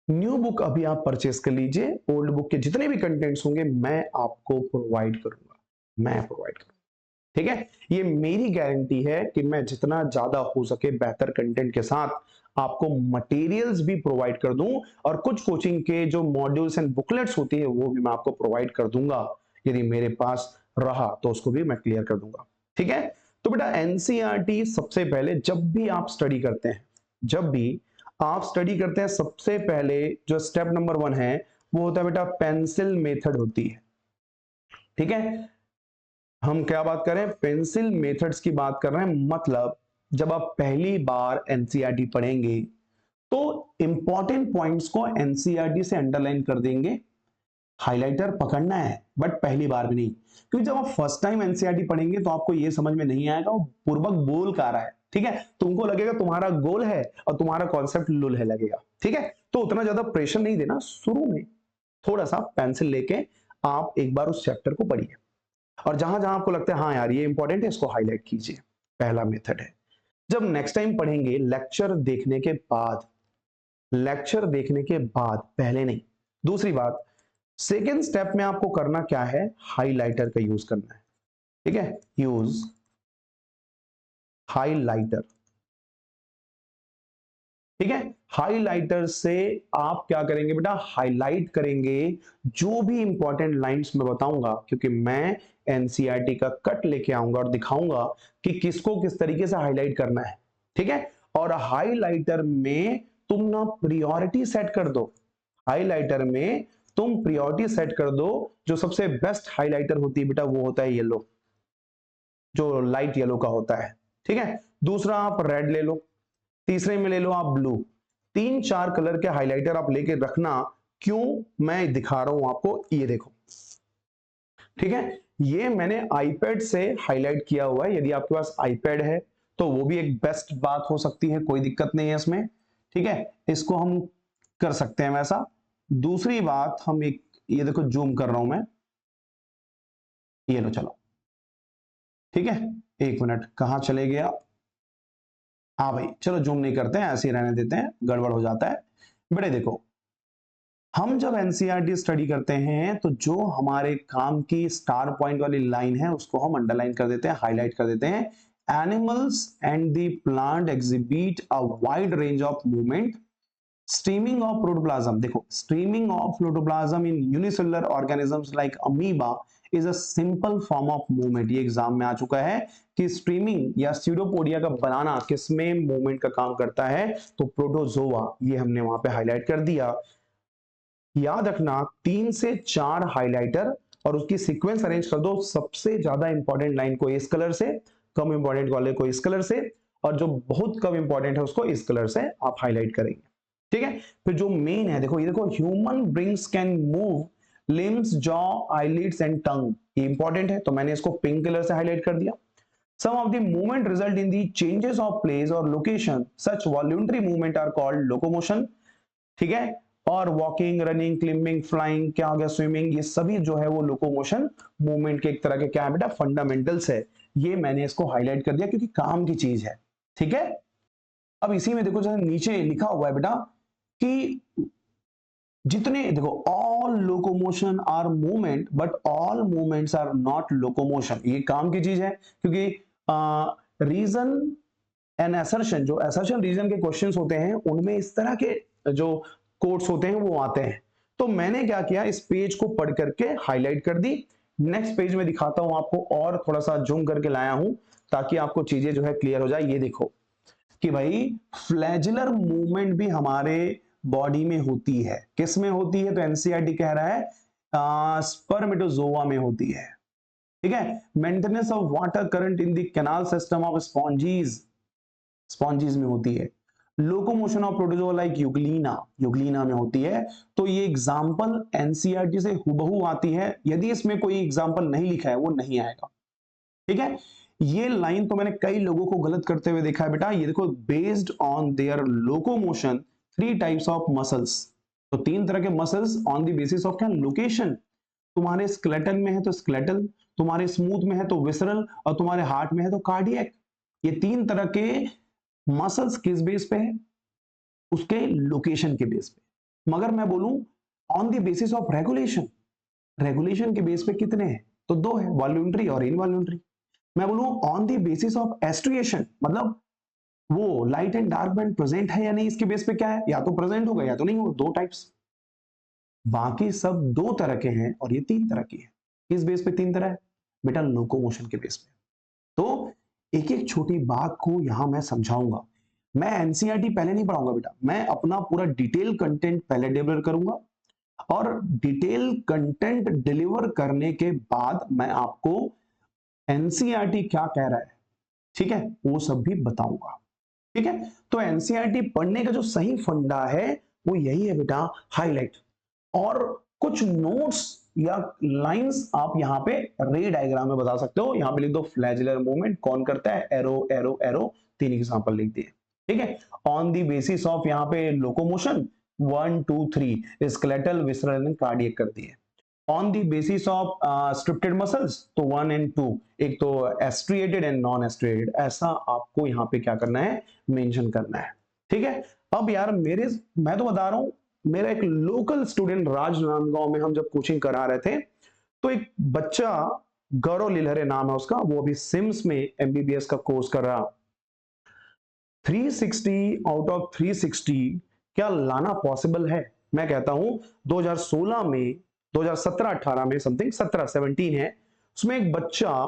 न्यू बुक अभी आप परचेस कर लीजिए, ओल्ड बुक के जितने भी कंटेंट्स होंगे मैं आपको प्रोवाइड करूंगा, मैं प्रोवाइड करूंगा। ठीक है, ये मेरी गारंटी है कि मैं जितना ज्यादा हो सके बेहतर कंटेंट के साथ आपको मटेरियल्स भी प्रोवाइड कर दूं, और कुछ कोचिंग के जो मॉड्यूल्स एंड बुकलेट्स होती है वो भी मैं आपको प्रोवाइड कर दूंगा, यदि मेरे पास रहा तो उसको भी मैं क्लियर कर दूंगा। ठीक है, तो बेटा एनसीईआरटी सबसे पहले जब भी आप स्टडी करते हैं, जब भी आप स्टडी करते हैं, सबसे पहले जो स्टेप नंबर 1 है वो होता है बेटा पेंसिल मेथड होती है। ठीक है, हम क्या बात कर रहे हैं, पेंसिल मेथड्स की बात कर रहे हैं। मतलब जब आप पहली बार एनसीईआरटी पढ़ेंगे तो इंपॉर्टेंट पॉइंट्स को एनसीईआरटी से अंडरलाइन कर देंगे, हाइलाइटर पकड़ना है बट पहली बार भी नहीं, क्योंकि जब आप फर्स्ट टाइम एनसीईआरटी पढ़ेंगे तो आपको ये समझ में नहीं आएगा वो पूर्वक बोल का रहा है। ठीक है, तुमको लगेगा तुम्हारा गोल है और तुम्हारा कॉन्सेप्ट लुल है लगेगा। ठीक है, तो उतना ज्यादा प्रेशर नहीं देना, शुरू में थोड़ा सा पेंसिल लेके आप एक बार उस चैप्टर को पढ़िए, और जहां जहां आपको लगता है हाँ यार ये इंपॉर्टेंट है इसको हाईलाइट कीजिए। पहला मेथड है। जब नेक्स्ट टाइम पढ़ेंगे लेक्चर देखने के बाद, लेक्चर देखने के बाद, पहले नहीं। दूसरी बात, सेकेंड स्टेप में आपको करना क्या है, हाइलाइटर का यूज करना है। ठीक है, यूज हाइलाइटर। ठीक है, हाइलाइटर से आप क्या करेंगे बेटा, हाईलाइट करेंगे जो भी इंपॉर्टेंट लाइंस मैं बताऊंगा, क्योंकि मैं एनसीईआरटी का कट लेके आऊंगा और दिखाऊंगा कि किसको किस तरीके से हाईलाइट करना है। ठीक है, और हाइलाइटर में तुम ना प्रायोरिटी सेट कर दो, हाइलाइटर में तुम प्रायोरिटी सेट कर दो। जो सबसे बेस्ट हाइलाइटर होती है बेटा वो होता है येलो, जो लाइट येलो का होता है। ठीक है, दूसरा आप रेड ले लो, तीसरे में ले लो आप ब्लू। 3-4 कलर के हाइलाइटर आप लेके रखना, क्यों मैं दिखा रहा हूं आपको, ये देखो। ठीक है, ये मैंने आईपैड से हाईलाइट किया हुआ है, यदि आपके पास आईपैड है तो वो भी एक बेस्ट बात हो सकती है, कोई दिक्कत नहीं है इसमें। ठीक है, इसको हम कर सकते हैं वैसा। दूसरी बात, हम एक ये देखो जूम कर रहा हूं मैं, ये लो चलो। ठीक है, एक मिनट कहां चले गया, हाँ भाई चलो जूम नहीं करते हैं, ऐसे ही रहने देते हैं, गड़बड़ हो जाता है। बड़े देखो, हम जब एनसीईआरटी स्टडी करते हैं तो जो हमारे काम की स्टार पॉइंट वाली लाइन है उसको हम अंडरलाइन कर देते हैं, हाईलाइट कर देते हैं। Animals and the plant exhibit a wide range of movement. Streaming of protoplasm, देखो streaming of protoplasm in unicellular organisms like amoeba is a simple form of movement. ये एग्जाम में आ चुका है कि स्ट्रीमिंग या स्यूडोपोडिया का बनाना किसमें मूवमेंट का काम करता है, तो प्रोटोजोआ, ये हमने वहां पे हाईलाइट कर दिया। याद रखना 3 से 4 हाइलाइटर और उसकी सीक्वेंस अरेंज कर दो, सबसे ज्यादा इंपॉर्टेंट लाइन को इस कलर से, कम इंपॉर्टेंट वाले को इस कलर से, और जो बहुत कम इंपॉर्टेंट है उसको इस कलर से आप हाईलाइट करेंगे। ठीक है, फिर जो मेन है देखो, ये देखो human brains can move limbs, jaw, eyelids and tongue, ये इंपॉर्टेंट है तो मैंने इसको पिंक कलर से हाईलाइट कर दिया। Some of the movement result in the changes of place or location. Such voluntary movement are called locomotion. ठीक है, और वॉकिंग, रनिंग, क्लिम्बिंग, फ्लाइंग, क्या हो गया, स्विमिंग, ये सभी जो है वो लोकोमोशन मूवमेंट के एक तरह के क्या है बेटा, फंडामेंटल्स है। ये मैंने इसको हाईलाइट कर दिया क्योंकि काम की चीज है। ठीक है, अब इसी में देखो जो नीचे लिखा हुआ है बेटा कि जितने देखो, all locomotion are movement but all movements are not locomotion, ये काम की चीज है क्योंकि रीजन एंड असर्शन, जो असर्शन रीजन के क्वेश्चंस होते हैं उनमें इस तरह के जो कोट्स होते हैं वो आते हैं। तो मैंने क्या किया, इस पेज को पढ़ करके हाईलाइट कर दी। नेक्स्ट पेज में दिखाता हूं आपको, और थोड़ा सा जूम करके लाया हूं ताकि आपको चीजें जो है क्लियर हो जाए। ये देखो कि भाई फ्लैजुलर मूवमेंट भी हमारे बॉडी में होती है। किस में होती है, तो एनसीईआरटी कह रहा है स्पर्मेटोजोआ में होती है। ठीक है, maintenance of water current in the canal system of sponges, sponges में होती है। Locomotion of protozoa like euglena, euglena में होती है। तो ये एग्जांपल एनसीईआरटी से हुबहू आती है, यदि इसमें कोई एग्जांपल नहीं लिखा है वो नहीं आएगा। ठीक है, ये लाइन तो मैंने कई लोगों को गलत करते हुए देखा है बेटा। ये देखो, based on their locomotion 3 types of muscles, तो 3 तरह के muscles on the basis of क्या, लोकेशन। तुम्हारे स्केलेटन में है तो स्केलेटल, तुम्हारे स्मूथ में है तो विसरल, और तुम्हारे हार्ट में है तो कार्डियक। ये 3 तरह के मसल्स किस बेस पे है, उसके लोकेशन के बेस पे। मगर मैं बोलूं on the basis of regulation, regulation के बेस पे कितने हैं, तो 2 है, वॉल्यूंटरी और इनवॉल्यूंटरी। मैं बोलूं ऑन द बेसिस ऑफ एस्ट्रिएशन, मतलब वो light and dark band present है या नहीं, इसके बेस पे क्या है, या तो प्रेजेंट होगा या तो नहीं होगा, 2 टाइप्स। बाकी सब 2 तरह के हैं और ये 3 तरह की है। किस बेस पे 3 तरह है बेटा, लोकोमोशन के बेस पे। तो एक एक छोटी बात को यहां मैं समझाऊंगा। मैं एनसीईआरटी पहले नहीं पढ़ाऊंगा बेटा, मैं अपना पूरा डिटेल कंटेंट पहले डिलीवर करूंगा, और डिटेल कंटेंट डिलीवर करने के बाद मैं आपको एनसीईआरटी क्या कह रहा है, ठीक है, वो सब भी बताऊंगा। ठीक है, तो एनसीईआरटी पढ़ने का जो सही फंडा है वो यही है बेटा, हाईलाइट, और कुछ नोट्स या लाइंस आप यहाँ पे रे डायग्राम में बता सकते हो। यहाँ पे लिख दो फ्लैजुलर मूवमेंट कौन करता है, एरो एरो एरो, 3 एग्जांपल लिख दिए। ठीक है, ऑन द बेसिस ऑफ यहाँ पे locomotion 1 2 3 skeletal, visceral and cardiac कर दिए। On the basis of striated muscles तो 1 एंड 2, एक तो एस्ट्रिएटेड एंड नॉन एस्ट्रिएटेड, ऐसा आपको यहाँ पे क्या करना है, मेंशन करना है। ठीक है, अब यार मैं तो बता रहा हूं, मेरा एक लोकल स्टूडेंट राजनांदगांव में हम जब कोचिंग करा रहे थे, तो एक बच्चा, गौरव लिलहरे नाम है उसका, वो अभी सिम्स में एमबीबीएस का कोर्स कर रहा। 360 आउट ऑफ 360 क्या लाना पॉसिबल है? मैं कहता हूं 2016 में, 2017-18 में समथिंग, 17 है, उसमें एक बच्चा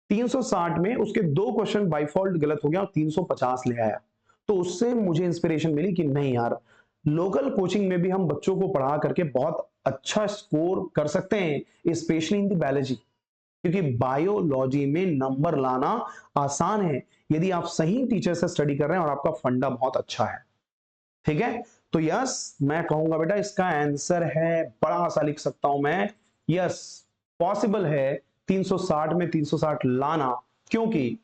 360 में उसके 2 क्वेश्चन बाय फॉल्ट गलत हो गया और 350 ले आया। तो उससे मुझे इंस्पिरेशन मिली कि नहीं यार, लोकल कोचिंग में भी हम बच्चों को पढ़ा करके बहुत अच्छा स्कोर कर सकते हैं, स्पेशली इन द बायोलॉजी, क्योंकि बायोलॉजी में नंबर लाना आसान है यदि आप सही टीचर से स्टडी कर रहे हैं और आपका फंडा बहुत अच्छा है। ठीक है, तो यस, मैं कहूंगा बेटा इसका आंसर है, बड़ा सा लिख सकता हूं मैं, यस पॉसिबल है 360 में 360 लाना, क्योंकि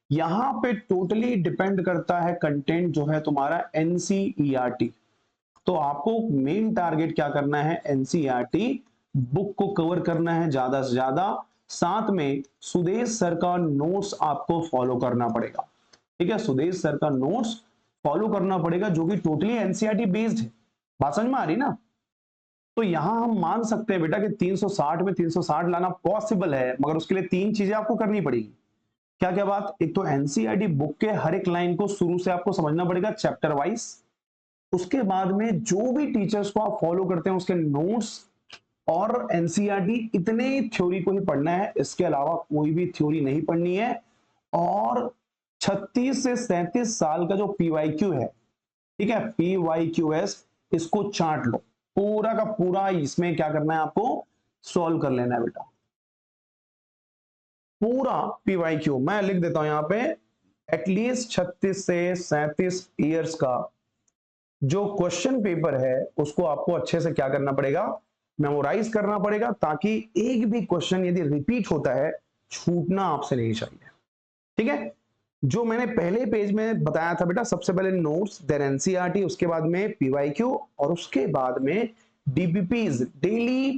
यहां पे टोटली डिपेंड करता है कंटेंट जो है तुम्हारा एनसीईआरटी। तो आपको मेन टारगेट क्या करना है, एनसीईआरटी बुक को कवर करना है ज्यादा से ज्यादा, साथ में सुदेश सर का नोट्स आपको फॉलो करना पड़ेगा। ठीक है, सुदेश सर का नोट्स फॉलो करना पड़ेगा जो कि टोटली एनसीईआरटी बेस्ड है। बात समझ में आ रही ना? तो यहां हम मान सकते हैं बेटा कि 360 में 360 लाना पॉसिबल है, मगर उसके लिए 3 चीजें आपको करनी पड़ेगी। क्या क्या बात? एक तो एनसीईआरटी बुक के हर एक लाइन को शुरू से आपको समझना पड़ेगा चैप्टर वाइज। उसके बाद में जो भी टीचर्स को आप फॉलो करते हैं उसके नोट्स और एनसीईआरटी इतने थ्योरी को ही पढ़ना है, इसके अलावा कोई भी थ्योरी नहीं पढ़नी है। और 36 से 37 साल का जो पीवाईक्यू है, ठीक है, पीवाईक्यूएस, इसको चार्ट लो, पूरा का पूरा इसमें क्या करना है आपको, सॉल्व कर लेना है बेटा। पूरा पीवाईक्यू मैं लिख देता हूं यहां पे, एटलीस्ट 36 से 37 ईयर्स का जो क्वेश्चन पेपर है उसको आपको अच्छे से क्या करना पड़ेगा, मेमोराइज करना पड़ेगा, ताकि एक भी क्वेश्चन यदि रिपीट होता है छूटना आपसे नहीं चाहिए। ठीक है, जो मैंने पहले पेज में बताया था बेटा, सबसे पहले नोट्स, देन एनसीईआरटी, उसके बाद में पीवाईक्यू, और उसके बाद में डीपीपीज, डेली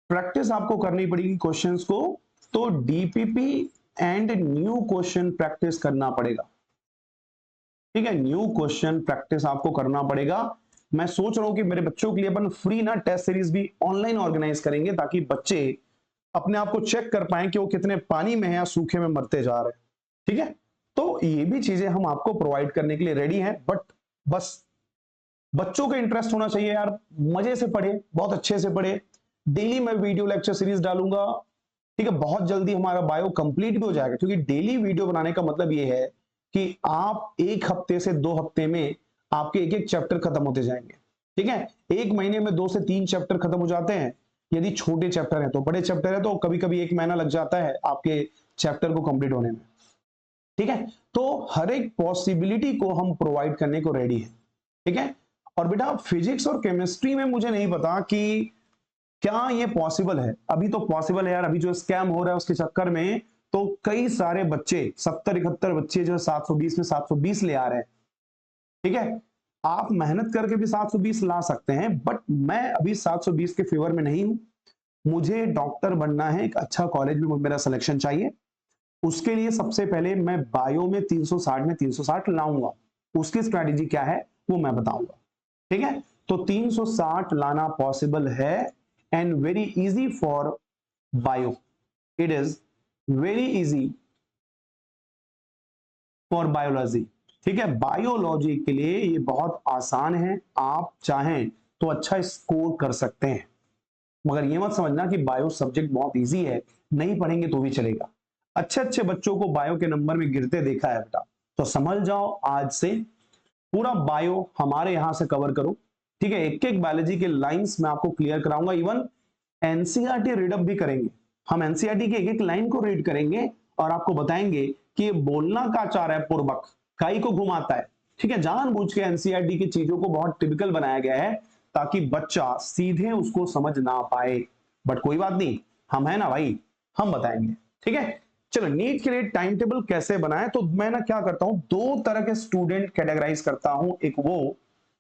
प्रैक्टिस आपको करनी पड़ेगी क्वेश्चंस को। तो DPP and new question practice करना पड़ेगा। ठीक है, न्यू क्वेश्चन प्रैक्टिस आपको करना पड़ेगा। मैं सोच रहा हूं कि मेरे बच्चों के लिए अपन फ्री ना टेस्ट सीरीज भी ऑनलाइन ऑर्गेनाइज करेंगे, ताकि बच्चे अपने आप को चेक कर पाए कि वो कितने पानी में है या सूखे में मरते जा रहे हैं। ठीक है, तो ये भी चीजें हम आपको प्रोवाइड करने के लिए रेडी हैं, बट बस बच्चों का इंटरेस्ट होना चाहिए यार, मजे से पढ़े, बहुत अच्छे से पढ़े। डेली मैं वीडियो लेक्चर सीरीज डालूंगा। ठीक है, बहुत जल्दी हमारा बायो कंप्लीट भी हो जाएगा, क्योंकि डेली वीडियो बनाने का मतलब ये है कि आप 1 हफ्ते से 2 हफ्ते में आपके एक एक चैप्टर खत्म होते जाएंगे। ठीक है, 1 महीने में 2 से 3 चैप्टर खत्म हो जाते हैं, यदि छोटे चैप्टर है। तो बड़े चैप्टर है तो कभी कभी 1 महीना लग जाता है आपके चैप्टर को कंप्लीट होने में। ठीक है, तो हर एक पॉसिबिलिटी को हम प्रोवाइड करने को रेडी है। ठीक है, और बेटा फिजिक्स और केमिस्ट्री में मुझे नहीं पता कि क्या ये पॉसिबल है। अभी तो पॉसिबल है यार, अभी जो स्कैम हो रहा है उसके चक्कर में तो कई सारे बच्चे 70-71 बच्चे जो 720 में 720 ले आ रहे हैं। ठीक है, आप मेहनत करके भी 720 ला सकते हैं, बट मैं अभी 720 के फेवर में नहीं हूं। मुझे डॉक्टर बनना है, एक अच्छा कॉलेज में मेरा सिलेक्शन चाहिए। उसके लिए सबसे पहले मैं बायो में 360 में 360 लाऊंगा। उसकी स्ट्रैटेजी क्या है वो मैं बताऊंगा। ठीक है, तो 360 लाना पॉसिबल है and very easy for bio. It is very easy for biology. ठीक है, बायोलॉजी के लिए ये बहुत आसान है, आप चाहें तो अच्छा स्कोर कर सकते हैं। मगर ये मत समझना कि बायो सब्जेक्ट बहुत इजी है, नहीं पढ़ेंगे तो भी चलेगा। अच्छे अच्छे बच्चों को बायो के नंबर में गिरते देखा है बेटा, तो समझ जाओ आज से पूरा बायो हमारे यहां से कवर करो। ठीक है, एक एक बायोलॉजी के लाइंस मैं आपको क्लियर कराऊंगा, इवन एनसीईआरटी रीडअप भी करेंगे। हम एनसीईआरटी के एक एक लाइन को रीड करेंगे और आपको बताएंगे कि ये बोलना का चाह रहा है पूर्वक, काई को घुमाता है। ठीक है, जानबूझ के एनसीईआरटी की चीजों को बहुत टिपिकल बनाया गया है ताकि बच्चा सीधे उसको समझ ना पाए। बट कोई बात नहीं, हम है ना भाई, हम बताएंगे। ठीक है, चलो नीट के लिए टाइम टेबल कैसे बनाए, तो मैं ना क्या करता हूं, 2 तरह के स्टूडेंट कैटेगराइज करता हूं। एक वो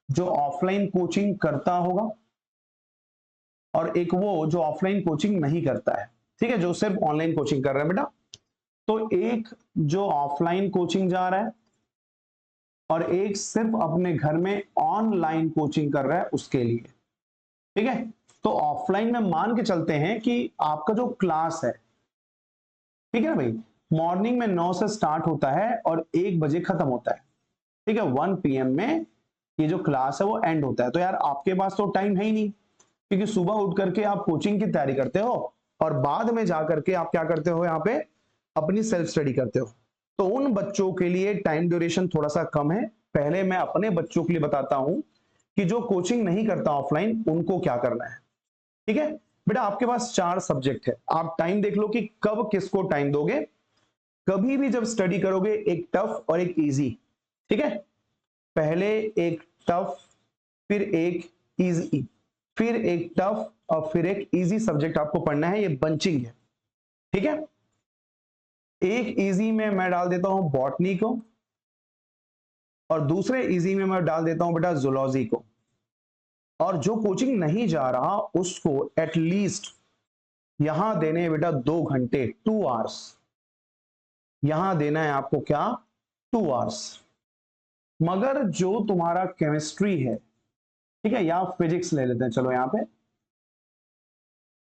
जो ऑफलाइन कोचिंग करता होगा, और एक वो जो ऑफलाइन कोचिंग नहीं करता है। ठीक है, जो सिर्फ ऑनलाइन कोचिंग कर रहा है बेटा। तो एक जो ऑफलाइन कोचिंग जा रहा है और एक सिर्फ अपने घर में ऑनलाइन कोचिंग कर रहा है, उसके लिए। ठीक है, तो ऑफलाइन में मान के चलते हैं कि आपका जो क्लास है, ठीक है ना भाई, मॉर्निंग में 9 से स्टार्ट होता है और 1 बजे खत्म होता है। ठीक है, 1 PM में ये जो क्लास है वो एंड होता है। तो यार आपके पास तो टाइम है ही नहीं, क्योंकि सुबह उठ करके आप कोचिंग की तैयारी करते हो और बाद में जाकर के आप क्या करते हो, यहाँ पे अपनी सेल्फ स्टडी करते हो। तो उन बच्चों के लिए टाइम ड्यूरेशन थोड़ा सा कम है। पहले मैं अपने बच्चों के लिए बताता हूं कि जो कोचिंग नहीं करता ऑफलाइन, उनको क्या करना है। ठीक है बेटा, आपके पास 4 सब्जेक्ट है, आप टाइम देख लो कि कब किसको टाइम दोगे। कभी भी जब स्टडी करोगे, एक टफ और एक इजी। ठीक है, पहले एक टफ, फिर एक इजी, फिर एक टफ और फिर एक इजी सब्जेक्ट आपको पढ़ना है। ये बंचिंग है। ठीक है, एक इजी में मैं डाल देता हूं बॉटनी को और दूसरे इजी में मैं डाल देता हूं बेटा जूलॉजी को। और जो कोचिंग नहीं जा रहा उसको एटलीस्ट यहां देने हैं बेटा 2 घंटे, 2 आवर्स। यहां देना है आपको क्या, 2 आवर्स। मगर जो तुम्हारा केमिस्ट्री है, ठीक है, या फिजिक्स ले लेते हैं, चलो यहां पे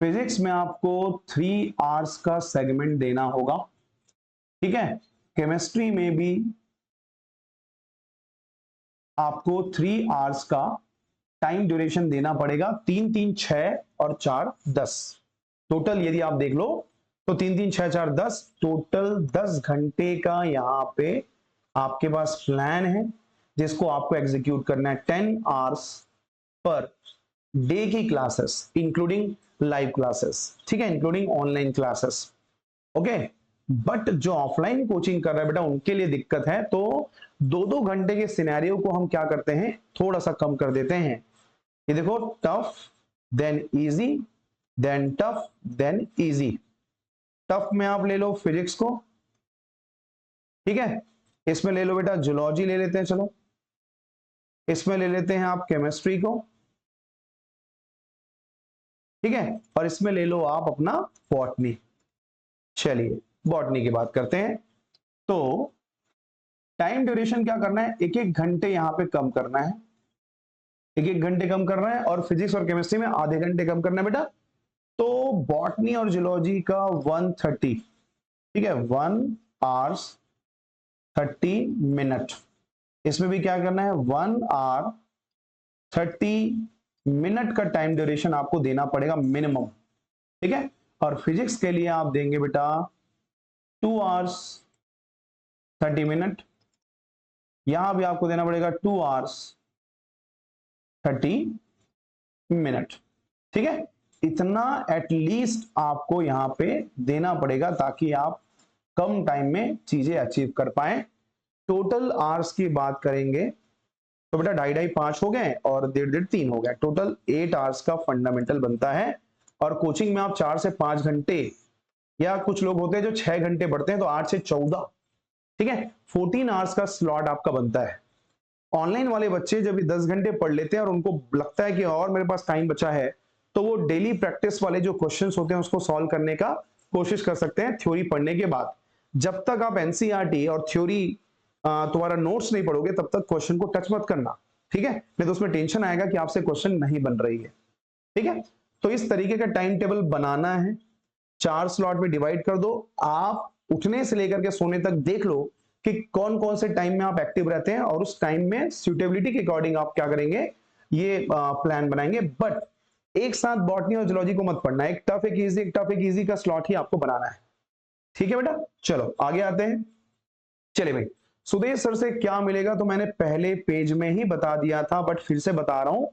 फिजिक्स में आपको 3 आवर्स का सेगमेंट देना होगा, ठीक है। केमिस्ट्री में भी आपको 3 आवर्स का टाइम ड्यूरेशन देना पड़ेगा, 3 3 6 और 4 10। टोटल यदि आप देख लो तो 3 3 6 4 10, टोटल 10 घंटे का यहाँ पे आपके पास प्लान है जिसको आपको एग्जीक्यूट करना है। 10 आवर्स पर डे की क्लासेस इंक्लूडिंग लाइव क्लासेस, ठीक है, including online classes, okay. But जो ऑफलाइन कोचिंग कर रहा है बेटा उनके लिए दिक्कत है, तो 2-2 घंटे के सिनेरियो को हम क्या करते हैं, थोड़ा सा कम कर देते हैं। ये देखो, tough then easy then tough then easy. Tough में आप ले लो फिजिक्स को, ठीक है, इसमें ले लो बेटा जूलॉजी ले लेते हैं, चलो इसमें ले लेते हैं आप केमिस्ट्री को, ठीक है, और इसमें ले लो आप अपना बॉटनी। चलिए बॉटनी की बात करते हैं। तो टाइम ड्यूरेशन क्या करना है, एक एक घंटे यहां पे कम करना है, एक एक घंटे कम करना है, और फिजिक्स और केमिस्ट्री में आधे घंटे कम करना है बेटा। तो बॉटनी और जूलॉजी का 130, ठीक है, 1 आवर्स 30 मिनट। इसमें भी क्या करना है, 1 आवर 30 मिनट का टाइम ड्यूरेशन आपको देना पड़ेगा मिनिमम, ठीक है। और फिजिक्स के लिए आप देंगे बेटा 2 आवर्स 30 मिनट, यहां भी आपको देना पड़ेगा 2 आवर्स 30 मिनट, ठीक है। इतना एटलीस्ट आपको यहां पे देना पड़ेगा ताकि आप कम टाइम में चीजें अचीव कर पाए। टोटल आवर्स की बात करेंगे तो बेटा 2.5-2.5 हो गए और 1.5-1.5 3 हो गया, टोटल 8 आवर्स का फंडामेंटल बनता है। और कोचिंग में आप 4 से 5 घंटे, या कुछ लोग होते हैं जो 6 घंटे पढ़ते हैं तो 8 से 14, ठीक है, 14 आवर्स का स्लॉट आपका बनता है। ऑनलाइन वाले बच्चे जब 10 घंटे पढ़ लेते हैं और उनको लगता है कि और मेरे पास टाइम बचा है, तो वो डेली प्रैक्टिस वाले जो क्वेश्चंस होते हैं उसको सॉल्व करने का कोशिश कर सकते हैं थ्योरी पढ़ने के बाद। जब तक आप एनसीईआरटी और थ्योरी तुम्हारा नोट्स नहीं पढ़ोगे तब तक क्वेश्चन को टच मत करना, ठीक है, नहीं तो उसमें टेंशन आएगा कि आपसे क्वेश्चन नहीं बन रही है, ठीक है। तो इस तरीके का टाइम टेबल बनाना है, 4 स्लॉट में डिवाइड कर दो। आप उठने से लेकर के सोने तक देख लो कि कौन कौन से टाइम में आप एक्टिव रहते हैं, और उस टाइम में सुटेबिलिटी के अकॉर्डिंग आप क्या करेंगे, ये प्लान बनाएंगे। बट एक साथ बॉटनी और जूलॉजी को मत पढ़ना, एक टफ एक इजी का स्लॉट ही आपको बनाना है, ठीक है बेटा। चलो आगे आते हैं। चले भाई, सुदेश सर से क्या मिलेगा तो मैंने पहले पेज में ही बता दिया था, बट फिर से बता रहा हूं।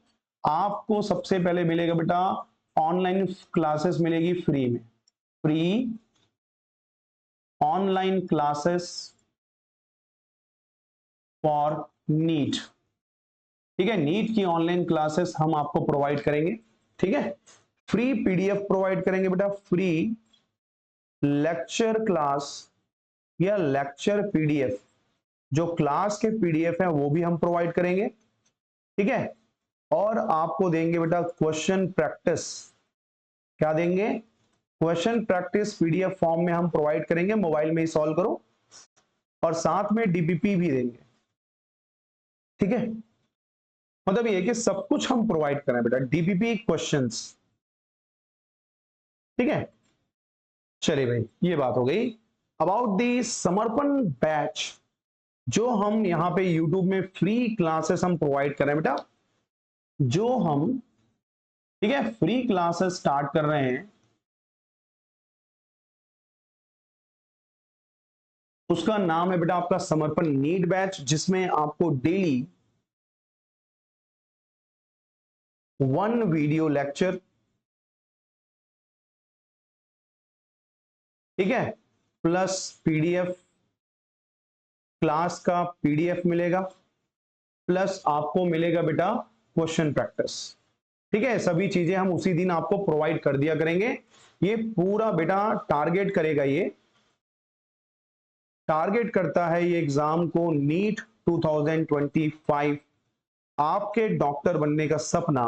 आपको सबसे पहले मिलेगा बेटा ऑनलाइन क्लासेस मिलेगी फ्री में, free online classes for NEET, ठीक है, नीट की ऑनलाइन क्लासेस हम आपको प्रोवाइड करेंगे, ठीक है। फ्री पीडीएफ प्रोवाइड करेंगे बेटा, फ्री लेक्चर क्लास या लेक्चर पीडीएफ, जो क्लास के पीडीएफ है वो भी हम प्रोवाइड करेंगे, ठीक है। और आपको देंगे बेटा क्वेश्चन प्रैक्टिस, क्या देंगे, क्वेश्चन प्रैक्टिस पीडीएफ फॉर्म में हम प्रोवाइड करेंगे, मोबाइल में ही सॉल्व करो, और साथ में डीपीपी भी देंगे, ठीक है। मतलब ये कि सब कुछ हम प्रोवाइड करें बेटा, डीपीपी क्वेश्चंस, ठीक है। चलिए भाई, ये बात हो गई अबाउट दी समर्पण बैच, जो हम यहां पे यूट्यूब में फ्री क्लासेस हम प्रोवाइड कर रहे हैं बेटा, जो हम, ठीक है, फ्री क्लासेस स्टार्ट कर रहे हैं, उसका नाम है बेटा आपका समर्पण नीट बैच, जिसमें आपको डेली 1 वीडियो लेक्चर, ठीक है, प्लस पीडीएफ, क्लास का पीडीएफ मिलेगा, प्लस आपको मिलेगा बेटा क्वेश्चन प्रैक्टिस, ठीक है। सभी चीजें हम उसी दिन आपको प्रोवाइड कर दिया करेंगे। ये पूरा बेटा टारगेट करेगा, ये टारगेट करता है ये एग्जाम को, नीट 2025, आपके डॉक्टर बनने का सपना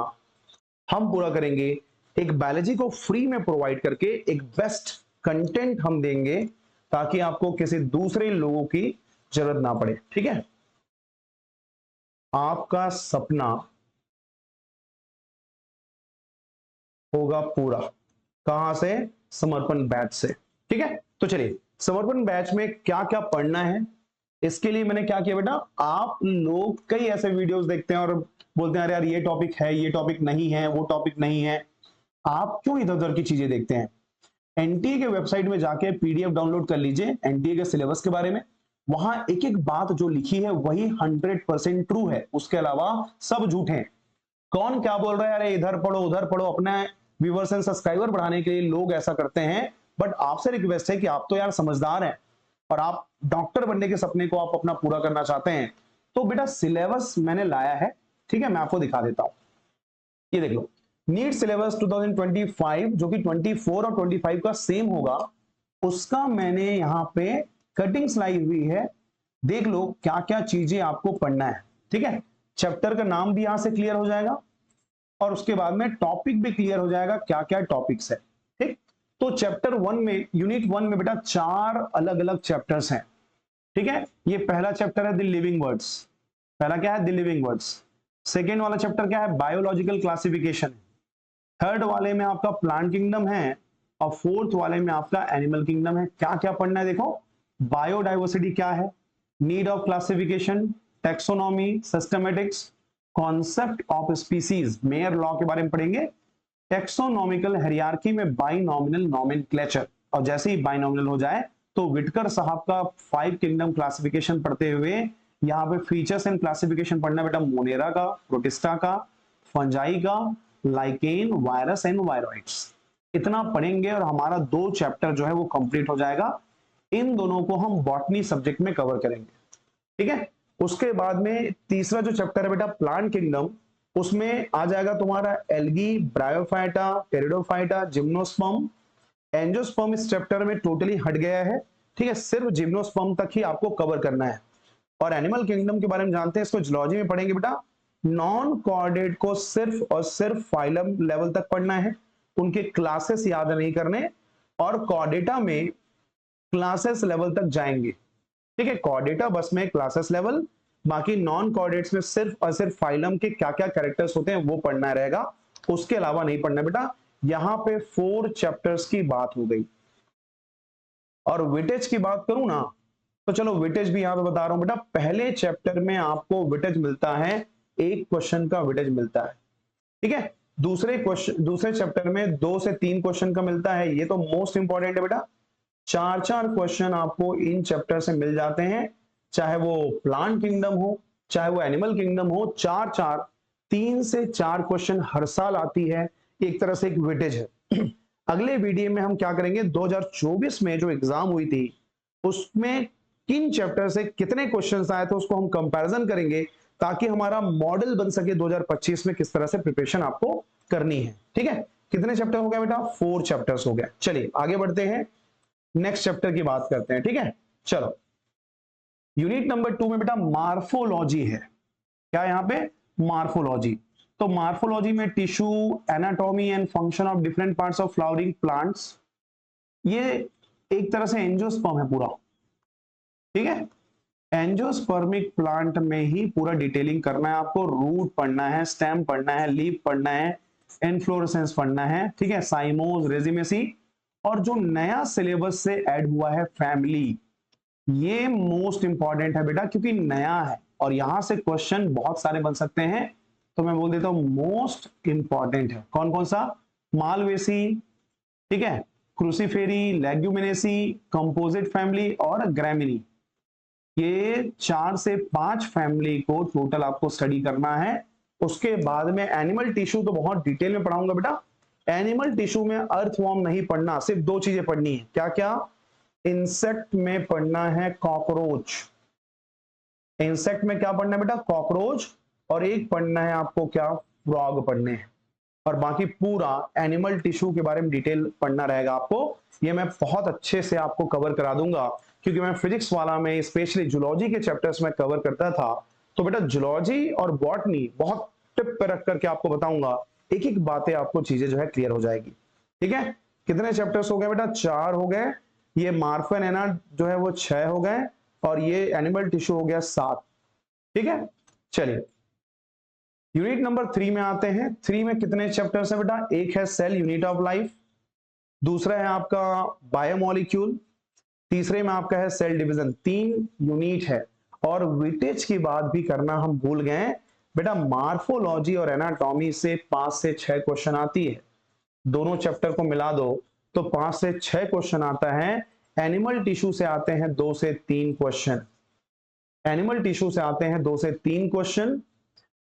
हम पूरा करेंगे। एक बायोलॉजी को फ्री में प्रोवाइड करके एक बेस्ट कंटेंट हम देंगे ताकि आपको किसी दूसरे लोगों की जरूरत ना पड़े, ठीक है। आपका सपना होगा पूरा, कहां से? समर्पण बैच से। ठीक है, तो चलिए समर्पण बैच में क्या क्या पढ़ना है, इसके लिए मैंने क्या किया बेटा, आप लोग कई ऐसे वीडियोस देखते हैं और बोलते हैं अरे यार ये टॉपिक है, ये टॉपिक नहीं है, वो टॉपिक नहीं है। आप क्यों इधर उधर की चीजें देखते हैं? एनटीए के वेबसाइट में जाके पीडीएफ डाउनलोड कर लीजिए एनटीए के सिलेबस के बारे में। वहां एक एक बात जो लिखी है वही 100% ट्रू है, उसके अलावा सब झूठ है। कौन क्या बोल रहा है, अरे इधर पढ़ो उधर पढ़ो, अपने व्यूअर्स एंड सब्सक्राइबर बढ़ाने के लिए लोग ऐसा करते हैं। बट आपसे रिक्वेस्ट है कि आप तो यार समझदार हैं और आप डॉक्टर बनने के सपने को आप अपना पूरा करना चाहते हैं, तो बेटा सिलेबस मैंने लाया है। ठीक है, मैं आपको दिखा देता हूं, ये देख लो। नीट सिलेबस 2025 जो कि 24 और 25 का सेम होगा, उसका मैंने यहां पे कटिंग्स लाई हुई है। देख लो क्या क्या चीजें आपको पढ़ना है। ठीक है, चैप्टर का नाम भी यहां से क्लियर हो जाएगा और उसके बाद में टॉपिक भी क्लियर हो जाएगा, क्या क्या टॉपिक्स है। ठीक, तो चैप्टर 1 में, यूनिट 1 में बेटा 4 अलग अलग चैप्टर्स हैं। ठीक है, ये पहला चैप्टर है द लिविंग वर्ड्स। पहला क्या है? The living words. सेकेंड वाला चैप्टर क्या है? Biological classification. थर्ड वाले में आपका प्लांट किंगडम है और फोर्थ वाले में आपका एनिमल किंगडम है। क्या क्या पढ़ना है देखो, बायोडाइवर्सिटी क्या है, need of classification, taxonomy, systematics, concept of species, mayor law के बारे में पढ़ेंगे, टेक्सोनॉमिकल हायरार्की में बाइनॉमिनल नोमेनक्लेचर, और जैसे ही बाइनॉमिनल हो जाए तो विटकर साहब का 5 किंगडम क्लासिफिकेशन पढ़ते हुए यहाँ पे फीचर्स एंड क्लासिफिकेशन पढ़ना बेटा, मोनेरा का, प्रोटिस्टा का, फंजाई का, लाइकेन, वायरस एंड वायरॉइड्स। इतना पढ़ेंगे और हमारा 2 चैप्टर जो है वो कंप्लीट हो जाएगा। इन दोनों को हम बॉटनी सब्जेक्ट में कवर करेंगे। ठीक है, उसके बाद में तीसरा जो चैप्टर है बेटा प्लांट किंगडम, उसमें आ जाएगा तुम्हारा algae, bryophyta, pteridophyta, gymnosperm. Angiosperm इस चैप्टर में टोटली हट गया है। ठीक है, सिर्फ जिम्नोस्पर्म तक ही आपको कवर करना है। और एनिमल किंगडम के बारे में जानते हैं, इसको जूलॉजी में पढ़ेंगे बेटा। नॉन कॉर्डेट को सिर्फ और सिर्फ फाइलम लेवल तक पढ़ना है, उनके क्लासेस याद नहीं करने, और कॉर्डेटा में क्लासेस लेवल तक जाएंगे। ठीक है, कॉर्डेटा बस में क्लासेस लेवल, बाकी नॉन कॉर्डेट्स में सिर्फ और सिर्फ फाइलम के क्या क्या कैरेक्टर्स होते हैं वो पढ़ना रहेगा, उसके अलावा नहीं पढ़ना बेटा। यहां पे 4 चैप्टर्स की बात हो गई। और वेटेज की बात करूं ना, तो चलो वेटेज भी यहां पे बता रहा हूं बेटा। पहले चैप्टर में आपको वेटेज मिलता है, एक क्वेश्चन का वेटेज मिलता है। ठीक है, दूसरे चैप्टर में 2 से 3 क्वेश्चन का मिलता है, ये तो मोस्ट इंपॉर्टेंट है बेटा। 4-4 क्वेश्चन आपको इन चैप्टर से मिल जाते हैं, चाहे वो प्लांट किंगडम हो चाहे वो एनिमल किंगडम हो। 4-4 3 से 4 क्वेश्चन हर साल आती है, एक तरह से एक वेटेज है। अगले वीडियो में हम क्या करेंगे, 2024 में जो एग्जाम हुई थी उसमें किन चैप्टर से कितने क्वेश्चंस आए थे उसको हम कंपैरिजन करेंगे, ताकि हमारा मॉडल बन सके 2025 में किस तरह से प्रिपरेशन आपको करनी है। ठीक है, कितने चैप्टर हो गए बेटा? 4 चैप्टर्स हो गए। चलिए आगे बढ़ते हैं, नेक्स्ट चैप्टर की बात करते हैं। ठीक है, चलो यूनिट नंबर 2 में बेटा मार्फोलॉजी है। क्या यहाँ पे? मार्फोलॉजी। तो मार्फोलॉजी में tissue, anatomy and function of different parts of flowering plants, ये एक तरह से एंजियोस्पर्म है पूरा। ठीक है, एंजियोस्पर्मिक प्लांट में ही पूरा डिटेलिंग करना है आपको। रूट पढ़ना है, स्टेम पढ़ना है, लीफ पढ़ना है, इन्फ्लोरेसेंस पढ़ना है। ठीक है, साइमोज, रेजिमेसी, और जो नया सिलेबस से ऐड हुआ है फैमिली, ये मोस्ट इंपॉर्टेंट है बेटा क्योंकि नया है और यहां से क्वेश्चन बहुत सारे बन सकते हैं। तो मैं बोल देता हूं मोस्ट इंपॉर्टेंट है। कौन कौन सा? मालवेसी, ठीक है, क्रूसीफेरी, लेग्यूमिनेसी, कंपोजिट फैमिली और ग्रैमिनी। ये 4 से 5 फैमिली को टोटल आपको स्टडी करना है। उसके बाद में एनिमल टिश्यू तो बहुत डिटेल में पढ़ाऊंगा बेटा। एनिमल टिश्यू में अर्थवॉर्म नहीं पढ़ना, सिर्फ 2 चीजें पढ़नी है। क्या क्या? इंसेक्ट में पढ़ना है कॉकरोच। इंसेक्ट में क्या पढ़ना है बेटा? कॉकरोच। और एक पढ़ना है आपको क्या? फ्रॉग पढ़ने हैं। और बाकी पूरा एनिमल टिश्यू के बारे में डिटेल पढ़ना रहेगा आपको। ये मैं बहुत अच्छे से आपको कवर करा दूंगा क्योंकि मैं फिजिक्स वाला में स्पेशली जूलॉजी के चैप्टर्स में कवर करता था। तो बेटा जूलॉजी और बॉटनी बहुत टिप पे रख करके आपको बताऊंगा, एक एक बातें आपको चीजें जो है क्लियर हो जाएगी। ठीक है, कितने चैप्टर्स हो गए बेटा? 4 हो गए। ये मार्फन एना जो है वो 6 हो गए और ये एनिमल टिश्यू हो गया 7। ठीक है, चलिए यूनिट नंबर 3 में आते हैं। 3 में कितने चैप्टर्स हैं बेटा? एक है सेल यूनिट ऑफ लाइफ, दूसरा है आपका बायोमोलिक्यूल, तीसरे में आपका है सेल डिवीजन। 3 यूनिट है। और विटेज की बात भी करना हम भूल गए हैं बेटा, मार्फोलॉजी और एनाटॉमी से 5 से 6 क्वेश्चन आती है। दोनों चैप्टर को मिला दो तो 5 से 6 क्वेश्चन आता है। एनिमल टिश्यू से आते हैं 2 से 3 क्वेश्चन। एनिमल टिश्यू से आते हैं 2 से 3 क्वेश्चन।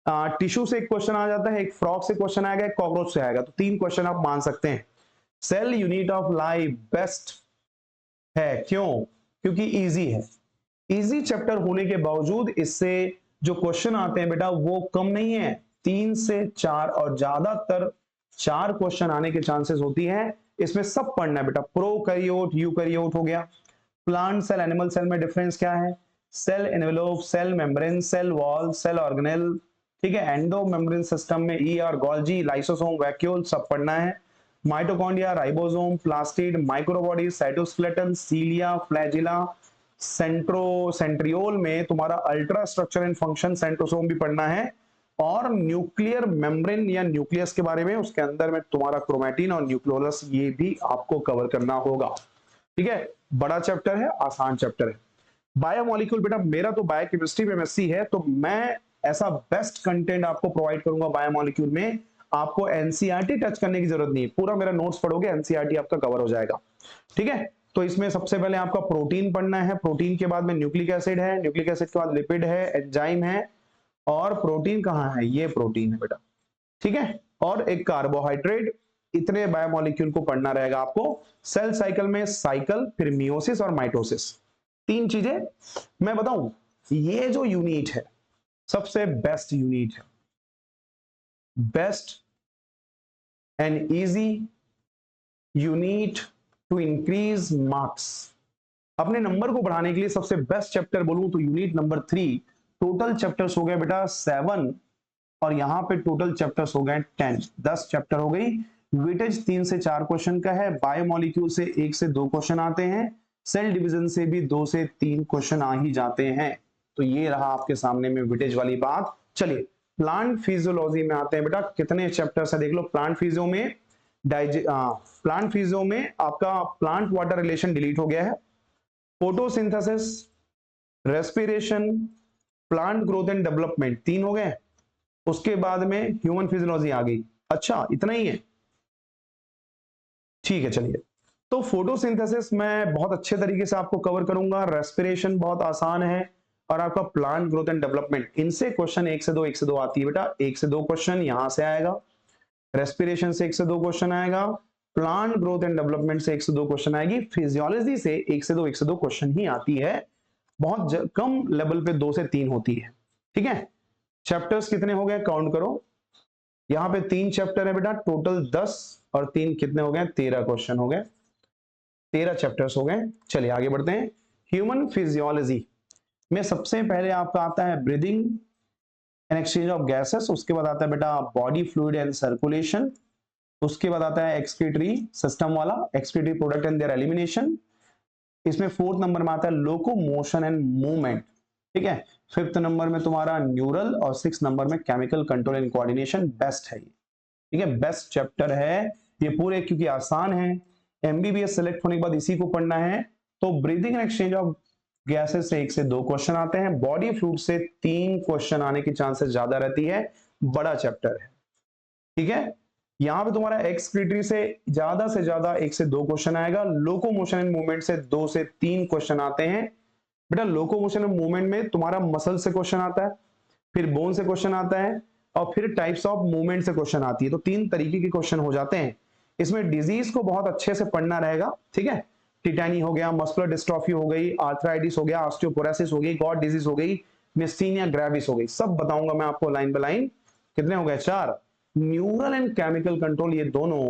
टिश्यू से एक क्वेश्चन आ जाता है, एक फ्रॉग से क्वेश्चन आएगा, एक कॉकरोच से आएगा, तो 3 क्वेश्चन आप मान सकते हैं। Cell unit of life best है, क्यों? क्योंकि इजी है। इजी चैप्टर होने के बावजूद इससे जो क्वेश्चन आते हैं बेटा वो कम नहीं है, 3 से 4 और ज्यादातर 4 क्वेश्चन आने के चांसेस होती है। इसमें सब पढ़ना है बेटा। प्रोकैरियोट, यूकैरियोट हो गया। प्लांट सेल एनिमल सेल में डिफरेंस क्या है, cell envelope, cell membrane, cell wall, cell organelle, ठीक है। एंडो मेम्ब्रेन सिस्टम में ई और गोल्जी, लाइसोसोम, वैक्यूल सब पढ़ना है। Mitochondria, ribosome, plastid, microbody, cytoskeleton, cilia, flagella, centriole में तुम्हारा ultra structure and function, centrosome भी पढ़ना है। और न्यूक्लियर मेम्ब्रेन या न्यूक्लियस के बारे में, उसके अंदर में तुम्हारा क्रोमैटिन और न्यूक्लियोलस, ये भी आपको कवर करना होगा। ठीक है, बड़ा चैप्टर है, आसान चैप्टर है। बायोमोलिक्यूल बेटा, मेरा तो बायोकेमिस्ट्री में एमएससी है, तो मैं ऐसा बेस्ट कंटेंट आपको प्रोवाइड करूंगा बायोमोलिक्यूल में। आपको एनसीईआरटी टच करने की जरूरत नहीं है, पूरा मेरा नोट्स पढ़ोगे एनसीईआरटी आपका कवर हो जाएगा। ठीक है, तो इसमें सबसे पहले आपका प्रोटीन पढ़ना है, प्रोटीन के बाद में न्यूक्लिक एसिड है, न्यूक्लिक एसिड के बाद लिपिड है, एंजाइम है, और प्रोटीन कहाँ है, ये प्रोटीन है बेटा। ठीक है, और एक कार्बोहाइड्रेट। इतने बायोमोलिक्यूल को पढ़ना रहेगा आपको। सेल साइकिल में साइकिल, फिर मियोसिस और माइटोसिस, 3 चीजें मैं बताऊं। ये जो यूनिट है सबसे बेस्ट यूनिट है, best and easy unit to increase marks. अपने नंबर को बढ़ाने के लिए सबसे बेस्ट चैप्टर बोलूं तो यूनिट नंबर 3। टोटल चैप्टर्स हो गए बेटा 7, और यहां पे टोटल चैप्टर्स हो गए 10, 10 चैप्टर हो गई। वेटेज 3 से 4 क्वेश्चन का है। बायोमोलिक्यूल से 1 से 2 क्वेश्चन आते हैं। सेल डिवीजन से भी 2 से 3 क्वेश्चन आ ही जाते हैं। तो ये रहा आपके सामने में वेटेज वाली बात। चलिए प्लांट फिजियोलॉजी में आते हैं बेटा। कितने चैप्टर्स है देख लो। प्लांट फिजियो में प्लांट फिजियो में आपका प्लांट वाटर रिलेशन डिलीट हो गया है। Photosynthesis, respiration, plant growth and development 3 हो गए। उसके बाद में ह्यूमन फिजियोलॉजी आ गई। अच्छा इतना ही है, ठीक है। चलिए, तो फोटोसिंथेसिस मैं बहुत अच्छे तरीके से आपको कवर करूंगा। रेस्पिरेशन बहुत आसान है, और आपका प्लांट ग्रोथ एंड डेवलपमेंट, इनसे क्वेश्चन 1 से 2 1 से 2 आती है बेटा। 1 से 2 क्वेश्चन यहां से आएगा, रेस्पिरेशन से 1 से 2 क्वेश्चन आएगा, प्लांट ग्रोथ एंड डेवलपमेंट से 1 से 2 क्वेश्चन आएगी, फिजियोलॉजी से 1 से 2 1 से 2 क्वेश्चन ही आती है। बहुत कम लेवल पे 2 से 3 होती है। ठीक है, चैप्टर्स कितने हो गए काउंट करो। यहाँ पे 3 चैप्टर है बेटा, टोटल 10 और 3 कितने हो गए, 13 क्वेश्चन हो गए, 13 चैप्टर्स हो गए। चलिए आगे बढ़ते हैं। ह्यूमन फिजियोलॉजी में सबसे पहले आपका आता है breathing and exchange of gases. उसके बाद आता है बेटा बॉडी फ्लूइड एंड सर्कुलेशन। उसके बाद आता है एक्सक्रीटरी सिस्टम वाला, excretory product and there elimination. इसमें 4th नंबर में आता है लोकोमोशन एंड मूवमेंट। ठीक है, 5th नंबर में तुम्हारा न्यूरल, और 6th नंबर में chemical control and coordination. Best है ये, ठीक है, बेस्ट चैप्टर है ये पूरे, क्योंकि आसान है। एमबीबीएस सेलेक्ट होने के बाद इसी को पढ़ना है। तो breathing and exchange of gases से 1 से 2 क्वेश्चन आते हैं। बॉडी फ्लूइड से 3 क्वेश्चन आने की चांसेस ज्यादा रहती है। बड़ा चैप्टर है, ठीक है। यहां पे तुम्हारा एक्सक्रीटरी से ज्यादा 1 से 2 क्वेश्चन आएगा। लोकोमोशन एंड मूवमेंट से 2 से 3 क्वेश्चन आते हैं बेटा। लोकोमोशन एंड मूवमेंट में तुम्हारा मसल से क्वेश्चन आता है, फिर बोन से क्वेश्चन आता है, और फिर टाइप्स ऑफ मूवमेंट से क्वेश्चन आती है। तो 3 तरीके के क्वेश्चन हो जाते हैं। इसमें डिजीज को बहुत अच्छे से पढ़ना रहेगा, ठीक है। टिटैनी हो गया, मस्कुलर डिस्ट्रॉफी हो गई, आर्थराइटिस हो गया, ऑस्टियोपोरोसिस हो गई, गॉट डिजीज हो गई, मिस्थीनिया ग्रेविस हो गई, सब बताऊंगा मैं आपको लाइन बाय लाइन। कितने हो गए, 4। न्यूरल एंड केमिकल कंट्रोल, ये दोनों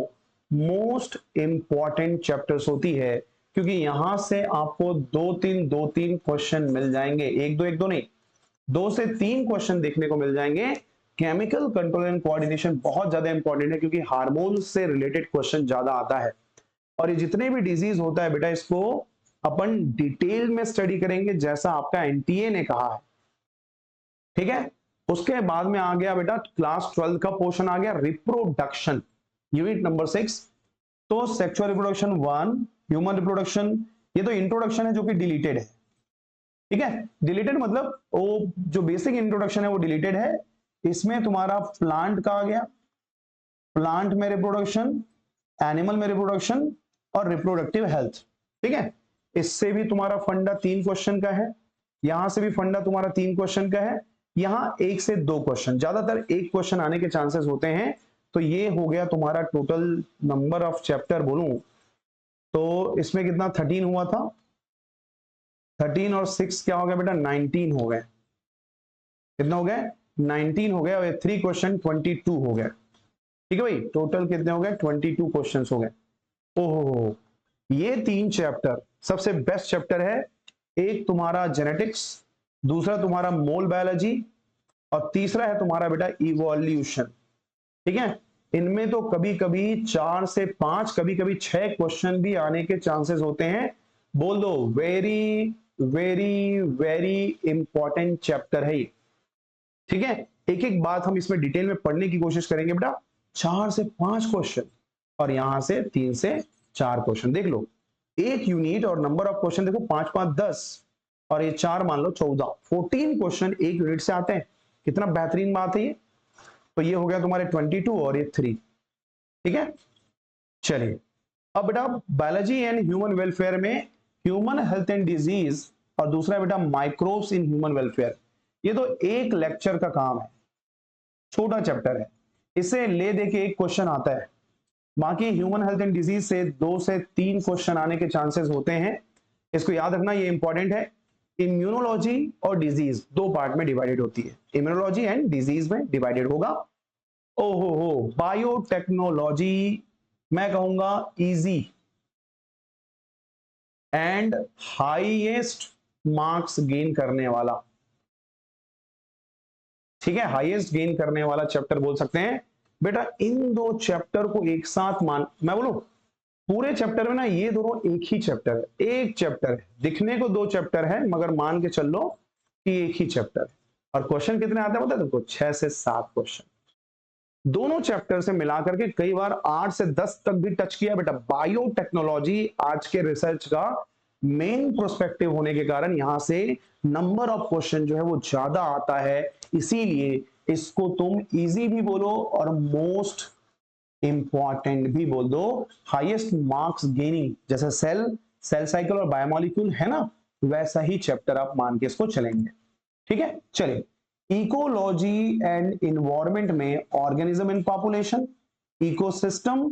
मोस्ट इंपॉर्टेंट चैप्टर्स होती है, क्योंकि यहां से आपको 2-3 क्वेश्चन मिल जाएंगे। एक दो नहीं, 2 से 3 क्वेश्चन देखने को मिल जाएंगे। केमिकल कंट्रोल एंड कोऑर्डिनेशन बहुत ज्यादा इंपॉर्टेंट है, क्योंकि हार्मोन से रिलेटेड क्वेश्चन ज्यादा आता है। और ये जितने भी डिजीज होता है बेटा, इसको अपन डिटेल में स्टडी करेंगे, जैसा आपका एनटीए ने कहा है, ठीक है। उसके बाद में आ गया बेटा क्लास 12 का पोर्शन आ गया, रिप्रोडक्शन, यूनिट नंबर 6। तो सेक्सुअल रिप्रोडक्शन 1, ह्यूमन रिप्रोडक्शन, ये तो इंट्रोडक्शन है जो कि डिलीटेड है, ठीक है। डिलीटेड मतलब वो जो बेसिक इंट्रोडक्शन है वो डिलीटेड है। इसमें तुम्हारा प्लांट का आ गया, प्लांट में रिप्रोडक्शन, एनिमल में रिप्रोडक्शन और रिप्रोडक्टिव हेल्थ, ठीक है। इससे भी तुम्हारा फंडा 3 क्वेश्चन का है, यहां से भी फंडा तुम्हारा 3 क्वेश्चन का है, यहां 1 से 2 क्वेश्चन, ज्यादातर 1 क्वेश्चन आने के चांसेस होते हैं। तो ये हो गया तुम्हारा टोटल नंबर ऑफ चैप्टर बोलूं तो इसमें कितना 13 हुआ था, 13 और 6 क्या हो गया बेटा 19 हो गए, कितना हो गए 19 हो गया, और 3 क्वेश्चन 22 हो गया, ठीक है भाई। टोटल कितने हो गए 22 क्वेश्चंस हो गए। ओहो, ये 3 चैप्टर सबसे बेस्ट चैप्टर है। एक तुम्हारा जेनेटिक्स, दूसरा तुम्हारा मोल बायोलॉजी और तीसरा है तुम्हारा बेटा इवोल्यूशन, ठीक है। इनमें तो कभी कभी 4 से 5, कभी कभी 6 क्वेश्चन भी आने के चांसेस होते हैं। बोल दो very very very important chapter है ये, ठीक है। एक एक बात हम इसमें डिटेल में पढ़ने की कोशिश करेंगे बेटा। 4 से 5 क्वेश्चन और यहां से 3 से 4 क्वेश्चन, देख लो एक यूनिट और नंबर ऑफ क्वेश्चन देखो 5 5 10 और ये 4 मान लो 14, 14 क्वेश्चन एक यूनिट से आते हैं। कितना बेहतरीन बात है ये। तो ये हो गया तुम्हारे 22 और ये 3, ठीक है। चलिए अब बेटा बायोलॉजी एंड ह्यूमन वेलफेयर में ह्यूमन हेल्थ एंड डिजीज और दूसरा बेटा माइक्रोब्स इन ह्यूमन वेलफेयर, ये तो एक लेक्चर का काम है, छोटा चैप्टर है, इसे ले दे के एक क्वेश्चन आता है। बाकी ह्यूमन हेल्थ एंड डिजीज से 2 से 3 क्वेश्चन आने के चांसेस होते हैं, इसको याद रखना, ये इंपॉर्टेंट है। इम्यूनोलॉजी और डिजीज 2 पार्ट में डिवाइडेड होती है, इम्यूनोलॉजी एंड डिजीज में डिवाइडेड होगा। ओहो हो, बायोटेक्नोलॉजी मैं कहूंगा easy and highest marks gain करने वाला, ठीक है, हाईएस्ट गेन करने वाला चैप्टर बोल सकते हैं बेटा। इन 2 चैप्टर को एक साथ मैं बोलूं पूरे चैप्टर में ना ये दोनों एक ही चैप्टर है, एक चैप्टर है, दिखने को 2 चैप्टर है मगर मान के चल लो कि एक ही चैप्टर है। और क्वेश्चन कितने आते हैं पता है तुमको, 6 से 7 क्वेश्चन दोनों चैप्टर से मिलाकर के, कई बार 8 से 10 तक भी टच किया बेटा। बायोटेक्नोलॉजी आज के रिसर्च का मेन प्रोस्पेक्टिव होने के कारण यहां से नंबर ऑफ क्वेश्चन जो है वो ज्यादा आता है, इसीलिए इसको तुम इजी भी बोलो और मोस्ट इंपॉर्टेंट भी बोल दो। हाईएस्ट मार्क्स गेनिंग, जैसे सेल साइकिल और बायोमोलिक्यूल है ना, वैसा ही चैप्टर आप मान के इसको चलेंगे, ठीक है। चलिए इकोलॉजी एंड इन्वायरमेंट में organism in population, ecosystem,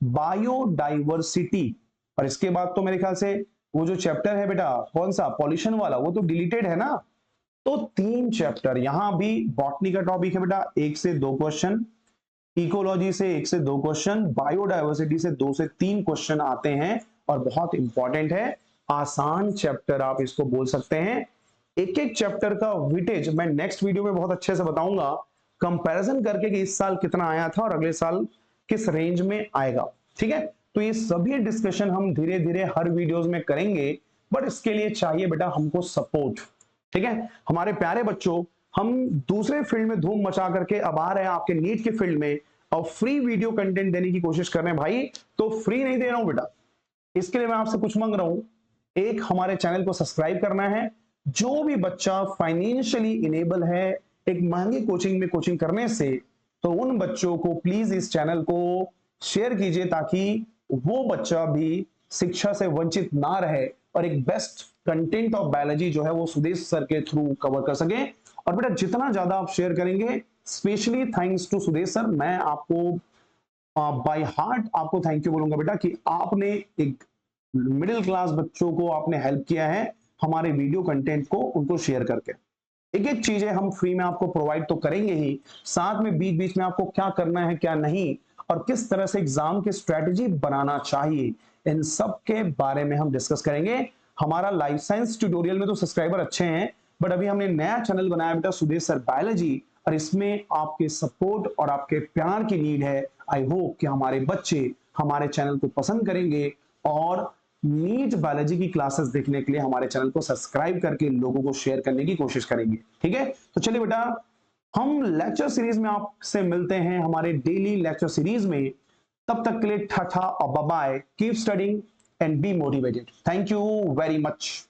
biodiversity, और इसके बाद तो मेरे ख्याल से वो जो चैप्टर है बेटा कौन सा पॉल्यूशन वाला, वो तो डिलीटेड है ना। तो 3 चैप्टर, यहां भी बॉटनी का टॉपिक है बेटा 1 से 2 क्वेश्चन, इकोलॉजी से 1 से 2 क्वेश्चन, बायोडाइवर्सिटी से 2 से 3 क्वेश्चन आते हैं और बहुत इंपॉर्टेंट है, आसान चैप्टर आप इसको बोल सकते हैं। एक एक चैप्टर का वेटेज मैं नेक्स्ट वीडियो में बहुत अच्छे से बताऊंगा, कंपैरिजन करके कि इस साल कितना आया था और अगले साल किस रेंज में आएगा, ठीक है। तो ये सभी डिस्कशन हम धीरे धीरे हर वीडियोस में करेंगे, बट इसके लिए चाहिए बेटा हमको सपोर्ट, ठीक है। हमारे प्यारे बच्चों, हम दूसरे फील्ड में धूम मचा करके अब आ रहे हैं आपके नीट के फील्ड में और फ्री वीडियो कंटेंट देने की कोशिश कर रहे हैं भाई। तो फ्री नहीं दे रहा हूं बेटा, इसके लिए मैं आपसे कुछ मांग रहा हूं, एक हमारे चैनल को सब्सक्राइब करना है। जो भी बच्चा फाइनेंशियली इनेबल है एक महंगी कोचिंग में कोचिंग करने से, तो उन बच्चों को प्लीज इस चैनल को शेयर कीजिए ताकि वो बच्चा भी शिक्षा से वंचित ना रहे और एक बेस्ट कंटेंट ऑफ बायोलॉजी जो है वो सुदेश सर के थ्रू कवर कर सके। और बेटा जितना ज्यादा आप शेयर करेंगे, specially thanks to Sudesh sir, मैं आपको बाय हार्ट आपको थैंक यू बोलूंगा बेटा कि आपने एक मिडिल क्लास बच्चों को आपने हेल्प किया है हमारे वीडियो कंटेंट को उनको शेयर करके। एक एक चीजें हम फ्री में आपको प्रोवाइड तो करेंगे ही, साथ में बीच बीच में आपको क्या करना है क्या नहीं और किस तरह से एग्जाम की स्ट्रेटेजी बनाना चाहिए, इन सब के बारे में हम डिस्कस करेंगे। हमारा लाइफ साइंस ट्यूटोरियल में तो सब्सक्राइबर अच्छे हैं, बट अभी हमने नया चैनल बनाया बेटा सुदेश सर बायोलॉजी, और इसमें आपके सपोर्ट और आपके प्यार की नीड है। आई होप कि हमारे बच्चे हमारे चैनल को पसंद करेंगे और नीट बायोलॉजी की क्लासेस देखने के लिए हमारे चैनल को सब्सक्राइब करके लोगों को शेयर करने की कोशिश करेंगे, ठीक है। तो चलिए बेटा हम लेक्चर सीरीज में आपसे मिलते हैं, हमारे डेली लेक्चर सीरीज में तब तक के लिए टाटा और bye bye, keep studying and be motivated. Thank you very much.